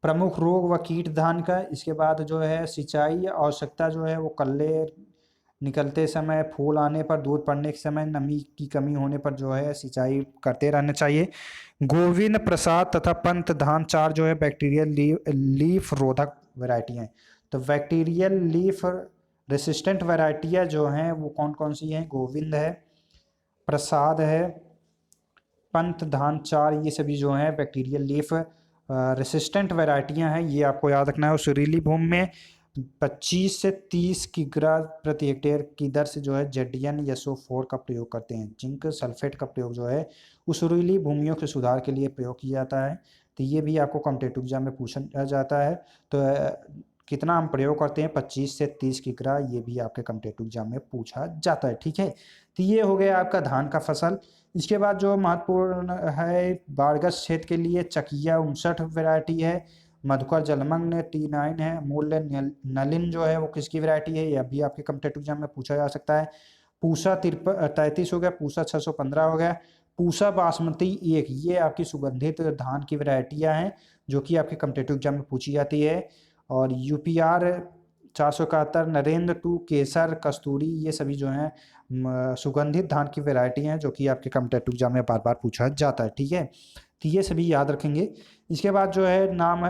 प्रमुख रोग व कीट धान का। इसके बाद जो है सिंचाई आवश्यकता जो है वो कल्ले निकलते समय, फूल आने पर, दूध पड़ने के समय, नमी की कमी होने पर जो है सिंचाई करते रहना चाहिए। गोविंद प्रसाद तथा पंत धान 4 जो है बैक्टीरियल लीफ रोधक वैरायटी हैं। तो बैक्टीरियल लीफ रेसिस्टेंट वैरायटियाँ जो हैं वो कौन कौन सी हैं? गोविंद है, प्रसाद है, पंत, धान, चार, ये सभी जो हैं बैक्टीरियल लीफ रेसिस्टेंट वैरायटियां हैं। ये आपको याद रखना है। सुरीली भूमि में 25 से 30 किग्रा प्रति हेक्टेयर की दर से जो है जेडियन SO4 का प्रयोग करते हैं। जिंक सल्फेट का प्रयोग जो है सुरीली भूमियों के सुधार के लिए प्रयोग किया जाता है। तो ये भी आपको कॉम्पिटिटिव एग्जाम में पूछा जाता है। तो कितना हम प्रयोग करते हैं? 25 से 30 किग्रा। ये भी आपके कॉम्पिटिटिव एग्जाम में पूछा जाता है। ठीक है, तो ये हो गया आपका धान का फसल। इसके बाद जो महत्वपूर्ण है बारगस क्षेत्र के लिए चकिया 59 वैरायटी है, मधुकर जलमग्न T9 है, मूल्य नलिन जो है वो किसकी वैरायटी है? यह भी आपके कॉम्पिटिटिव एग्जाम में पूछा जा सकता है। पूसा 33 हो गया, पूसा 615 हो गया, पूसा बासमती 1, ये आपकी सुगंधित धान की वैरायटियां हैं जो कि आपके कॉम्पिटिटिव एग्जाम में पूछी जाती है। और UPR 471, नरेंद्र 2, केसर, कस्तूरी, ये सभी जो हैं सुगंधित धान की वैरायटी हैं जो कि आपके कॉम्पिटिटिव एग्जाम में बार बार पूछा जाता है। ठीक है, तो ये सभी याद रखेंगे। इसके बाद जो है नाम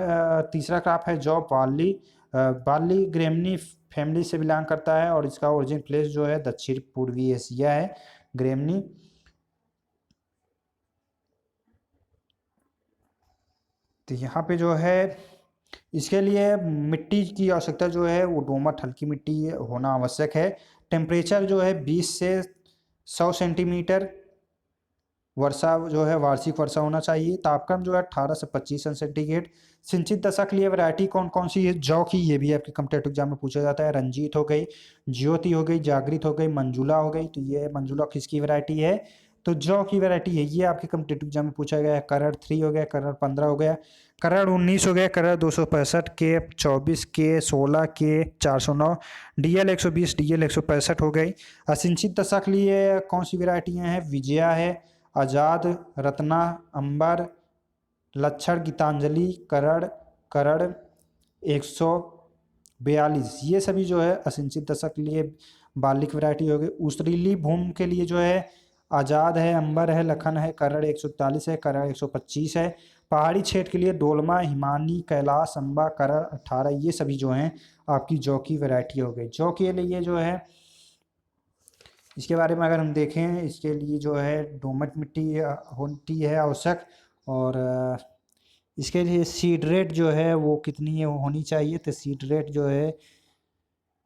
तीसरा क्रॉप है जौ, बार्ली। बार्ली ग्रेमनी फैमिली से बिलोंग करता है और इसका ओरिजिन प्लेस जो है दक्षिण पूर्वी एशिया है। ग्रेमनी तो यहाँ पे जो है इसके लिए मिट्टी की आवश्यकता जो है वो दोमट हल्की मिट्टी होना आवश्यक है। टेम्परेचर जो है 20 से 100 सेंटीमीटर वर्षा जो है वार्षिक वर्षा होना चाहिए। तापक्रम जो है 18 से 25 सेंटीग्रेड। सिंचित दशा के लिए वैरायटी कौन कौन सी है जौ की? ये भी आपके कॉम्पिटिटिव एग्जाम में पूछा जाता है। रंजीत हो गई, ज्योति हो गई, जागृत हो गई, मंजुला हो गई। तो ये मंजुला किसकी वैरायटी है? तो जौ की वैरायटी है। ये आपके कॉम्पिटिटिव एग्जाम में पूछा गया है। करड़ 3 हो गया, करड़ 15 हो गया, करड़ 19 हो गया, करड़ 265 के 24 के 16 के 409, DL 120, DL 165 हो गई। असिंचित दशा के लिए कौन सी वैरायटियाँ हैं? विजया है, आजाद, रत्ना, अंबर, लक्षण, गीतांजलि, करड़, करड़ 142, ये सभी जो है असिंचित दशक के लिए बालिक वैरायटी हो गई। उस्तरीली भूमि के लिए जो है आजाद है, अंबर है, लखन है, करड़ 141 है, करड़ 125 है। पहाड़ी क्षेत्र के लिए डोलमा, हिमानी, कैलाश, अंबा, करड़ 18, ये सभी जो हैं आपकी जौ की वैरायटी हो गई। जौ के लिए जो है इसके बारे में अगर हम देखें, इसके लिए जो है दोमट मिट्टी होती है आवश्यक। और इसके लिए सीड रेट जो है वो कितनी होनी चाहिए? तो सीड रेट जो है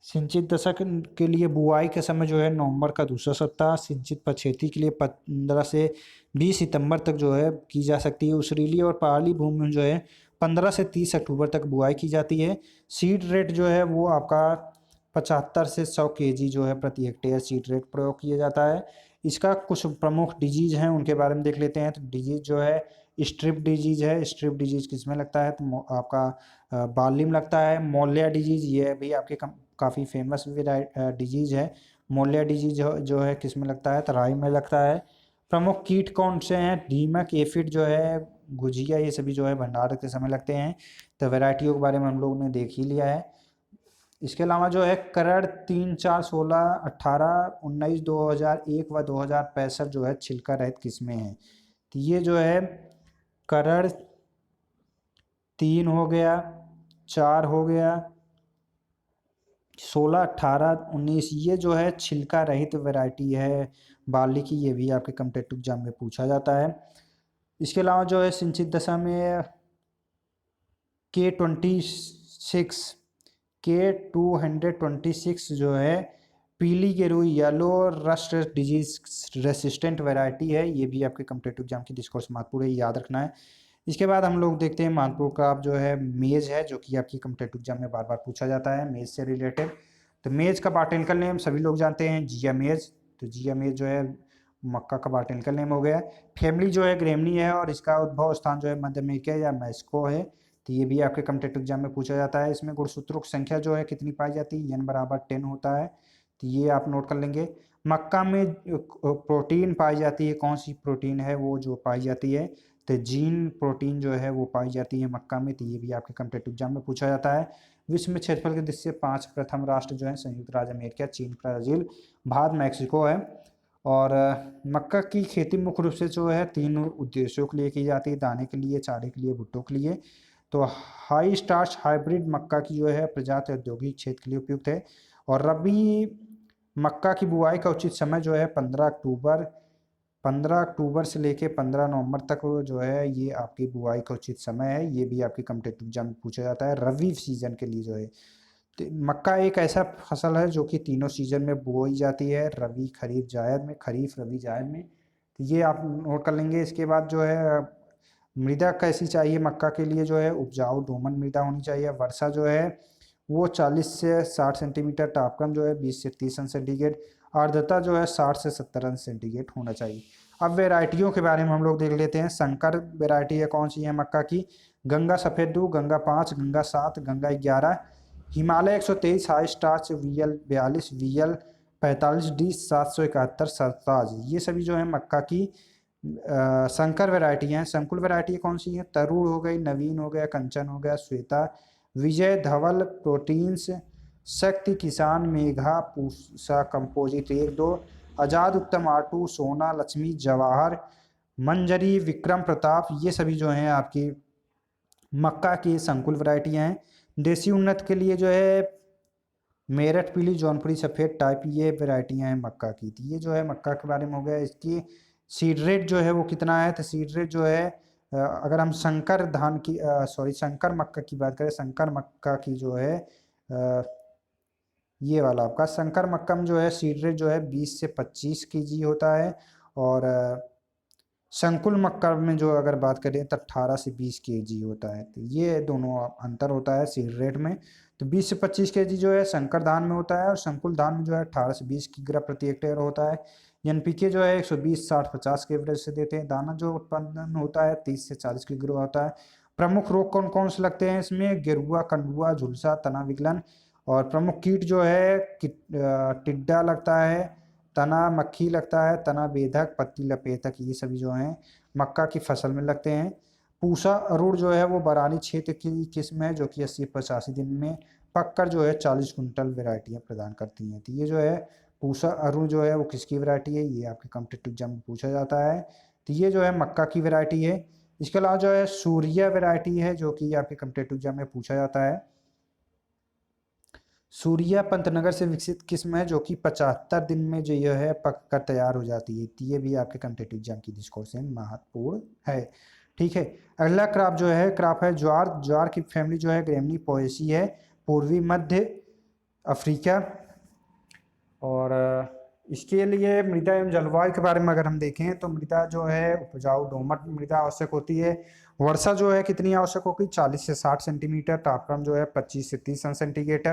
सिंचित दशक के लिए बुआई के समय जो है नवंबर का दूसरा सप्ताह, सिंचित पछेती के लिए 15 से 20 सितंबर तक जो है की जा सकती है। उसरीली और पहाड़ी भूमि में जो है 15 से 30 अक्टूबर तक बुआई की जाती है। सीड रेट जो है वो आपका 75 से 100 kg जो है प्रति हेक्टेयर सीड रेट प्रयोग किया जाता है। इसका कुछ प्रमुख डिजीज हैं उनके बारे में देख लेते हैं। तो डिजीज जो है स्ट्रिप डिजीज है। स्ट्रिप डिजीज किस में लगता है? तो आपका बार्ली में लगता है। मोलिया डिजीज, ये भी आपके काफ़ी फेमस डिजीज है। मोलिया डिजीज जो है किस में लगता है? तो राई में लगता है। प्रमुख कीट कौन से हैं? दीमक, एफिड जो है, गुजिया, ये सभी जो है भंडार के समय लगते हैं। तो वैरायटियों के बारे में हम लोगों ने देख ही लिया है। इसके अलावा जो है करड़ 3, 4, 16, 18, 19, 2001 व 2065 जो है छिलका रहित किस्में हैं। तो ये जो है करड़ 3 हो गया, 4 हो गया, 16, 18, 19, ये जो है छिलका रहित वैरायटी है बार्ली की। ये भी आपके कॉम्पिटिटिव एग्जाम में पूछा जाता है। इसके अलावा जो है सिंचित दशा में K226 जो है पीली गेरुई yellow rust disease resistant variety है। ये भी आपके कॉम्पिटिटिव एग्जाम की डिस्कोर्स महत्वपूर्ण है, याद रखना है। इसके बाद हम लोग देखते हैं महत्वपूर्ण क्रॉप जो है मेज है, जो कि आपकी कॉम्पिटिटिव एग्जाम में बार बार पूछा जाता है मेज से रिलेटेड। तो मेज का बॉटैनिकल नेम सभी लोग जानते हैं, जिया मेज। तो जिया मेज जो है मक्का का बॉटैनिकल नेम हो गया। फैमिली जो है ग्रेमनी है और इसका उद्भव स्थान जो है मध्य अमेरिका या मैक्सिको है। तो ये भी आपके कॉम्पिटिटिव एग्जाम में पूछा जाता है। इसमें गुणसूत्रों की संख्या जो है कितनी पाई जाती है? n बराबर 10 होता है। तो ये आप नोट कर लेंगे। मक्का में प्रोटीन पाई जाती है, कौन सी प्रोटीन है वो जो पाई जाती है? तो जीन प्रोटीन जो है वो पाई जाती है मक्का में। तो ये भी आपके कॉम्पिटिटिव एग्जाम में पूछा जाता है। विश्व में क्षेत्रफल के दृष्टि से 5 प्रथम राष्ट्र जो है संयुक्त राज्य अमेरिका, चीन, ब्राजील, भारत, मैक्सिको है। और मक्का की खेती मुख्य रूप से जो है 3 उद्देश्यों के लिए की जाती है: दाने के लिए, चारे के लिए, भुट्टो के लिए। तो तो हाई स्टार्च हाइब्रिड मक्का की जो है प्रजाति औद्योगिक क्षेत्र के लिए उपयुक्त है। और रबी मक्का की बुआई का उचित समय जो है 15 अक्टूबर से लेके 15 नवंबर तक जो है ये आपकी बुआई का उचित समय है। ये भी आपके कॉम्पिटिटिव एग्जाम में पूछा जाता है रबी सीजन के लिए जो है। तो मक्का एक ऐसा फसल है जो कि तीनों सीजन में बोई जाती है, रबी खरीफ जायद में, खरीफ रबी जायद में। तो ये आप नोट कर लेंगे। इसके बाद जो है मृदा कैसी चाहिए मक्का के लिए जो है उपजाऊ दोमट मृदा होनी चाहिए। वर्षा जो है वो 40 से 60 सेंटीमीटर, तापक्रम जो है 20 से 30 अंश सेंटीग्रेड, आर्द्रता जो है 60 से 70 अंश सेंटीग्रेड होना चाहिए। अब वेराइटियों के बारे में हम लोग देख लेते हैं। संकर वेराइटी है कौन सी है मक्का की? गंगा सफ़ेदू, Ganga 5, Ganga 7, Ganga 11, Himalaya 123, high starch, VL 42, VL 45D, 771, Sartaj. ये सभी जो है मक्का की संकर वैरायटी हैं। संकुल वैरायटी कौन सी है? तरुण हो गई, नवीन हो गया, कंचन हो गया, श्वेता, विजय, धवल, प्रोटीन्स, शक्ति, किसान, मेघा, पूसा, कंपोजिट 1-2, आजाद, उत्तम, आटू, सोना, लक्ष्मी, जवाहर, मंजरी, विक्रम, प्रताप। ये सभी जो हैं आपकी मक्का की संकुल वैरायटियाँ हैं। देसी उन्नत के लिए जो है मेरठ पीली, जौनपुरी सफ़ेद टाइप ये वैरायटियाँ हैं मक्का की। तो ये जो है मक्का के बारे में हो गया। इसकी सीड रेट जो है वो कितना है? तो सीड रेट जो है अगर हम संकर धान की संकर मक्का की बात करें, संकर मक्का की जो है ये वाला आपका संकर मक्का में जो है सीड रेट जो है 20 से 25 केजी होता है। और संकुल मक्का में जो अगर बात करें तो 18 से 20 केजी होता है। तो ये दोनों अंतर होता है सीड रेट में। तो 20 से 25 केजी जो है संकर धान में होता है और संकुल धान में जो है 18 से 20 किग्रा प्रति हेक्टेयर होता है। NPK जो है 120, 60, 50 के एवरेज से देते हैं। दाना जो उत्पादन होता है 30 से 40 किग्रा होता है। प्रमुख रोग कौन कौन से लगते हैं इसमें? गेरुआ, कंडुआ, झुलसा, तना विगलन। और प्रमुख कीट जो है टिड्डा लगता है, तना मक्खी लगता है, तना बेधक, पत्ती लपेटक। ये सभी जो हैं मक्का की फसल में लगते हैं। पूसा अरूण जो है वो बरानी क्षेत्र की किस्म है जो कि 80-85 दिन में पककर जो है 40 कुंटल वैरायटियाँ प्रदान करती हैं। तो ये जो है पूसा अरूण जो है वो किसकी वैरायटी है? ये आपके कॉम्पिटिटिव एग्जाम में पूछा जाता है। तो ये जो है मक्का की वैरायटी है। इसके अलावा जो है सूर्या वैरायटी है जो कि आपके कॉम्पिटिटिव एग्जाम में पूछा जाता है। सूर्या पंतनगर से विकसित किस्म है जो कि 75 दिन में जो यह है पक कर तैयार हो जाती है। तो ये भी आपके कॉम्पिटिटिव एग्जाम की दृष्टिकोण से महत्वपूर्ण है। ठीक है। अगला क्रॉप जो है क्रॉप है ज्वार। ज्वार की फैमिली जो है ग्रेमनी पोएसी है, पूर्वी मध्य अफ्रीका। और इसके लिए मृदा एवं जलवायु के बारे में अगर हम देखें तो मृदा जो है उपजाऊ दोमट मृदा आवश्यक होती है। वर्षा जो है कितनी आवश्यक होगी? 40 से 60 सेंटीमीटर, तापक्रम जो है 25 से 30 सेंटीग्रेड।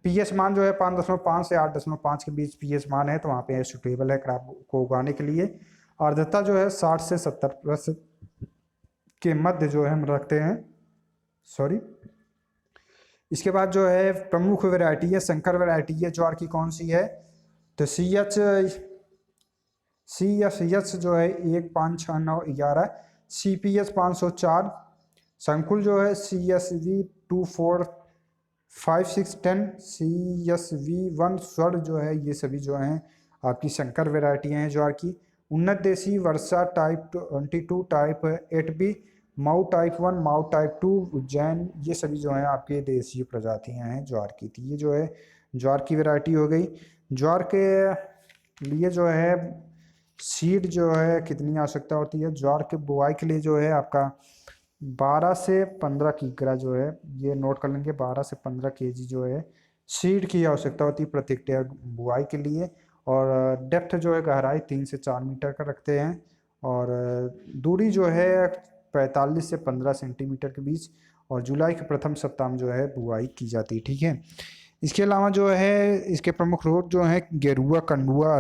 पीएस मान जो है 5.5 से 8.5 के बीच पीएस मान है, तो वहाँ पे सुटेबल है क्रॉप को उगाने के लिए। आर्द्रता जो है 60 से 70% के मध्य जो है हम रखते हैं। सॉरी। इसके बाद जो है प्रमुख वैरायटी है संकर वैरायटी है ज्वार की कौन सी है? तो सी एस जो है 15691, CPS 504। संकुल जो है CSV 245610, CSV1 स्वर्ण जो है। ये सभी जो हैं आपकी संकर वैरायटियाँ हैं ज्वार की। उन्नत देसी वर्षा टाइप 22, टाइप 8B, माऊ टाइप 1, माऊ टाइप 2, उज्जैन। ये सभी जो हैं आपके देसी प्रजातियाँ हैं ज्वार की। तो ये जो है ज्वार की वैरायटी हो गई। ज्वार के लिए जो है सीड जो है कितनी आवश्यकता होती है? ज्वार के बुआई के लिए जो है आपका 12 से 15 किग्रा जो है ये नोट कर लेंगे। 12 से 15 केजी जो है सीड की आवश्यकता होती है प्रति हेक्टेयर बुआई के लिए। और डेप्थ जो है गहराई 3 से 4 मीटर का रखते हैं। और दूरी जो है 45 से 15 सेंटीमीटर के बीच। और जुलाई के प्रथम सप्ताह में जो है बुआई की जाती है। ठीक है। इसके अलावा जो है इसके प्रमुख रोग जो हैं गेरुआ, कंडुआ,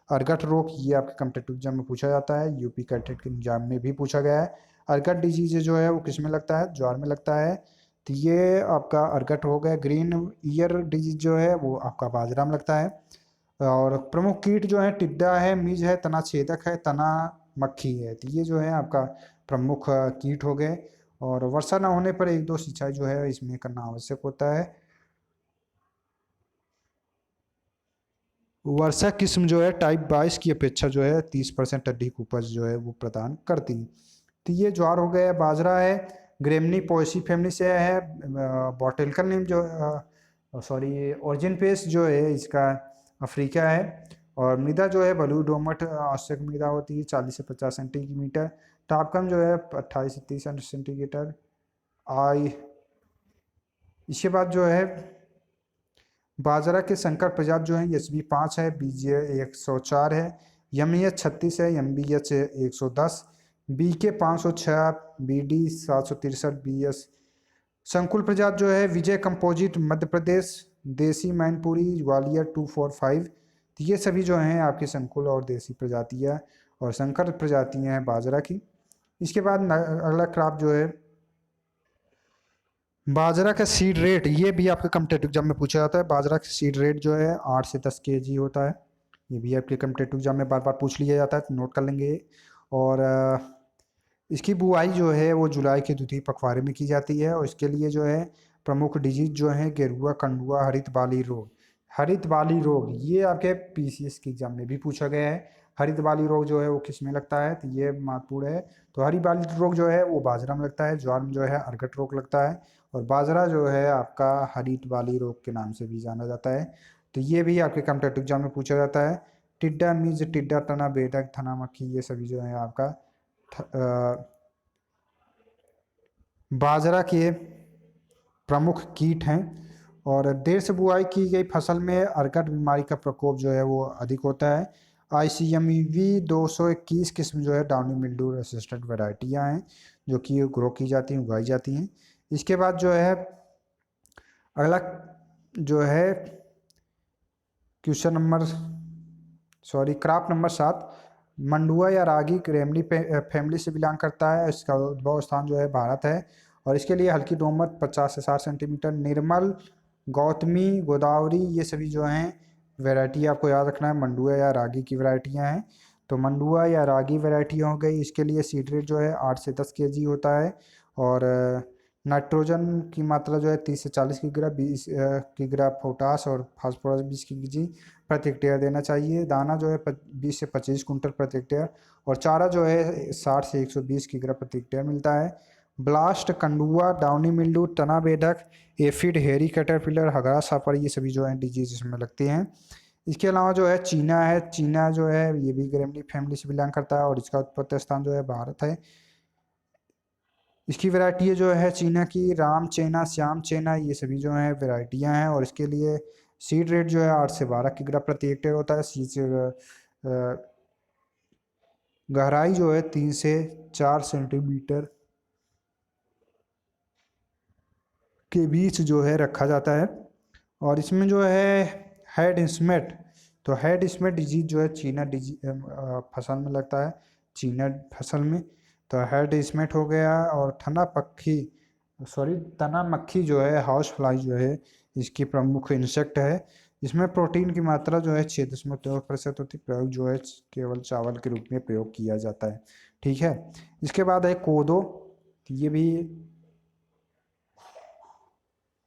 अर्गट रोग। ये आपके कॉम्पिटिटिव एग्जाम में पूछा जाता है, यूपी कैडेट के एग्जाम में भी पूछा गया है। अर्गट डिजीज जो है वो किस में लगता है? ज्वार में लगता है। तो ये आपका अर्गट हो गया। ग्रीन ईयर डिजीज जो है वो आपका बाजरा में लगता है। और प्रमुख कीट जो है टिड्डा है, मिज है, तना छेदक है, तना मक्खी है। तो ये जो है आपका प्रमुख कीट हो गए। और वर्षा न होने पर 1-2 सिंचाई जो है इसमें करना आवश्यक होता है। वर्षा किस्म जो है टाइप 22 की अपेक्षा जो है 30% अधिक उपज जो है वो प्रदान करती है। तो ये ज्वार हो गया। बाजरा है। ग्रेमनी पोएसी फैमिली से है। बॉटेलिकल नेम जो सॉरी ओरिजिन पेस जो है इसका अफ्रीका है। और मृदा जो है बलू दोमट आवश्यक मृदा होती है 40 से 50 सेंटीमीटर। तापक्रम जो है 28 से 30 सेंटीमीटर। आई इसके बाद जो है बाजरा के संकर प्रजाति जो है SB5 है, BJ 104 है, MEH 36 है, MBH 110, BK 506, BD 763, BS संकुल प्रजाति जो है विजय कंपोजिट मध्य प्रदेश, देसी मैनपुरी ग्वालियर 245। तो ये सभी जो हैं आपके संकुल और देसी प्रजातियाँ और संकर प्रजातियाँ हैं बाजरा की। इसके बाद अगला क्रॉप जो है बाजरा का सीड रेट, ये भी आपके कॉम्पिटिटिव एग्जाम में पूछा जाता है। बाजरा का सीड रेट जो है 8 से 10 kg होता है। ये भी आपके कॉम्पिटिटिव एग्जाम में बार बार पूछ लिया जाता है, तो नोट कर लेंगे। और इसकी बुआई जो है वो जुलाई के द्वितीय पखवाड़े में की जाती है। और इसके लिए जो है प्रमुख डिजीज जो है गेरुआ, कंडुआ, हरित बाली रोग। हरित बाली रोग ये आपके PCS के एग्जाम में भी पूछा गया है। हरित बाली रोग जो है वो किस में लगता है, तो ये महत्वपूर्ण है। तो हरित बाली रोग जो है वो बाजरा में लगता है। ज्वार में जो है अर्गट रोग लगता है। और बाजरा जो है आपका हरित बाली रोग के नाम से भी जाना जाता है। तो ये भी आपके कॉम्पिटिटिव एग्जाम में पूछा जाता है। टिड्डा मिर्च, टिड्डा तना, बेधक, थना मक्खी, ये सभी जो है आपका बाजरा के प्रमुख कीट हैं। और देर से बुआई की गई फसल में अर्गट बीमारी का प्रकोप जो है वो अधिक होता है। ICMV 221 किस्म जो है डाउनी मिल्ड्यू रेसिस्टेंट वैरायटियाँ हैं जो कि ग्रो की जाती हैं, उगाई जाती हैं। इसके बाद जो है अगला जो है क्वेश्चन नंबर क्रॉप नंबर 7, मंडुआ या रागी ग्रेमनी फैमिली से बिलोंग करता है। इसका उद्भव स्थान जो है भारत है। और इसके लिए हल्की दोमट 50 से 60 सेंटीमीटर। निर्मल, गौतमी, गोदावरी, ये सभी जो हैं वैरायटी आपको याद रखना है, मंडुआ या रागी की वैरायटियाँ हैं। तो मंडुआ या रागी वैरायटी हो गई। इसके लिए सीड रेट जो है 8 से 10 kg होता है। और नाइट्रोजन की मात्रा जो है 30 से 40 किग्रा, 20 किग्रा पोटास और फास्फोरस 20 kg प्रति हेक्टेयर देना चाहिए। दाना जो है 20 से 25 कुंटल प्रति हेक्टेयर। और चारा जो है 60 से 120 किग्रा प्रति हेक्टेयर मिलता है। ब्लास्ट, कंडुआ, डाउनी मिल्ड्यू, तना बेधक, एफिड, हेरी कैटरपिलर, हगरा सापर, ये सभी जो है डिजीज इसमें लगते हैं। इसके अलावा जो है चीना है। चीना जो है ये भी ग्रेमनी फैमिली से बिलोंग करता है और इसका उत्पत्ति स्थान जो है भारत है। इसकी वैरायटी जो है चीना की राम चेना, श्याम चेना, ये सभी जो हैं वैरायटियां हैं। और इसके लिए सीड रेट जो है 8 से 12 किग्रा प्रति हेक्टेयर होता है। सीड गहराई जो है 3 से 4 सेंटीमीटर के बीच जो है रखा जाता है। और इसमें जो है हेड स्मेट, तो हेड स्मेट डिजीज जो है चीना फसल में लगता है, चीना फसल में। तो हेड स्मेट हो गया। और तना मक्खी जो है हाउस फ्लाई जो है इसकी प्रमुख इंसेक्ट है। इसमें प्रोटीन की मात्रा जो है 6.2% होती है। प्रयोग जो है केवल चावल के रूप में प्रयोग किया जाता है। ठीक है। इसके बाद है कोदो। ये भी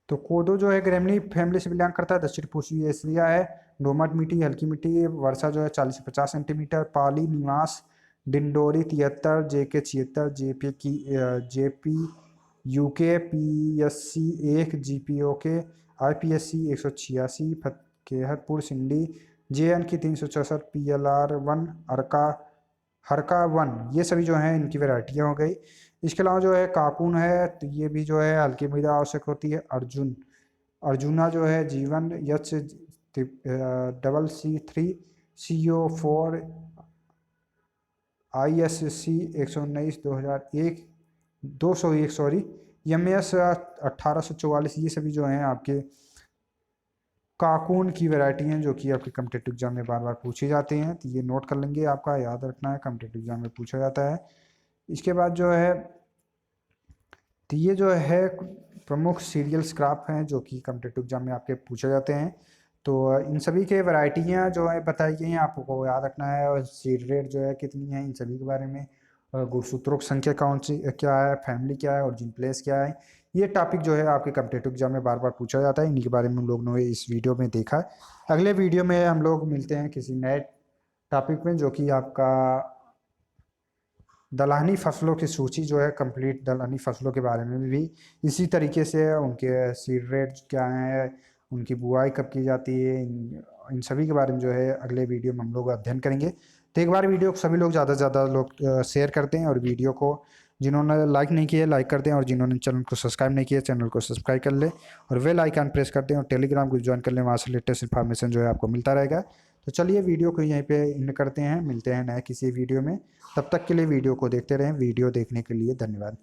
तो कोदो जो है ग्रेमनी फैमिली से बिलोंग करता है। दक्षिण पूर्वी एशिया है। दोमट मिट्टी, हल्की मिट्टी, वर्षा जो है 40 से 50 सेंटीमीटर। पाली निवास, Dindori 73, JK 76, JP UK, PSC 1, GPOK, IPSC 186, Fatehpur सिंडी, JN की 364, PLR 1, हरका 1, ये सभी जो हैं इनकी वैरायटियाँ हो गई। इसके अलावा जो है काकून है, तो ये भी जो है हल्की मृदा आवश्यक होती है। अर्जुना जो है जीवन, CC3, CO4, ISC 119 2001 201 sorry, MS 1844, ये सभी जो हैं आपके काकून की वैरायटी हैं जो कि आपके कॉम्पिटिटिव एग्जाम में बार बार पूछे जाते हैं। तो ये नोट कर लेंगे, आपका याद रखना है, कॉम्पिटिटिव एग्जाम में पूछा जाता है। इसके बाद जो है तो ये जो है प्रमुख सीरियल्स क्रॉप हैं जो कि कॉम्पिटिटिव एग्जाम में आपके पूछे जाते हैं। तो इन सभी के वैरायटियाँ जो है बताई गई हैं, आपको याद रखना है। और सीड रेट जो है कितनी है इन सभी के बारे में, गुणसूत्रों की संख्या कौन सी क्या है, फैमिली क्या है, ओरिजिन प्लेस क्या है, ये टॉपिक जो है आपके कॉम्पिटिटिव एग्जाम में बार बार पूछा जाता है। इन्हीं के बारे में हम लोग ने इस वीडियो में देखा। अगले वीडियो में हम लोग मिलते हैं किसी नए टॉपिक में जो कि आपका दलहनी फसलों की सूची जो है कंप्लीट दलहनी फसलों के बारे में भी इसी तरीके से है, उनके सीड रेट क्या है, उनकी बुआई कब की जाती है, इन सभी के बारे में जो है अगले वीडियो में हम लोग अध्ययन करेंगे। तो एक बार वीडियो को सभी लोग ज़्यादा से ज़्यादा लोग शेयर करते हैं, और वीडियो को जिन्होंने लाइक नहीं किया लाइक कर दें, और जिन्होंने चैनल को सब्सक्राइब नहीं किया चैनल को सब्सक्राइब कर ले, और बेल आइकन प्रेस कर दें, और टेलीग्राम को ज्वाइन कर लें, वहाँ से लेटेस्ट इन्फॉर्मेशन जो है आपको मिलता रहेगा। तो चलिए वीडियो को यहीं पे एंड करते हैं, मिलते हैं नए किसी वीडियो में। तब तक के लिए वीडियो को देखते रहें। वीडियो देखने के लिए धन्यवाद।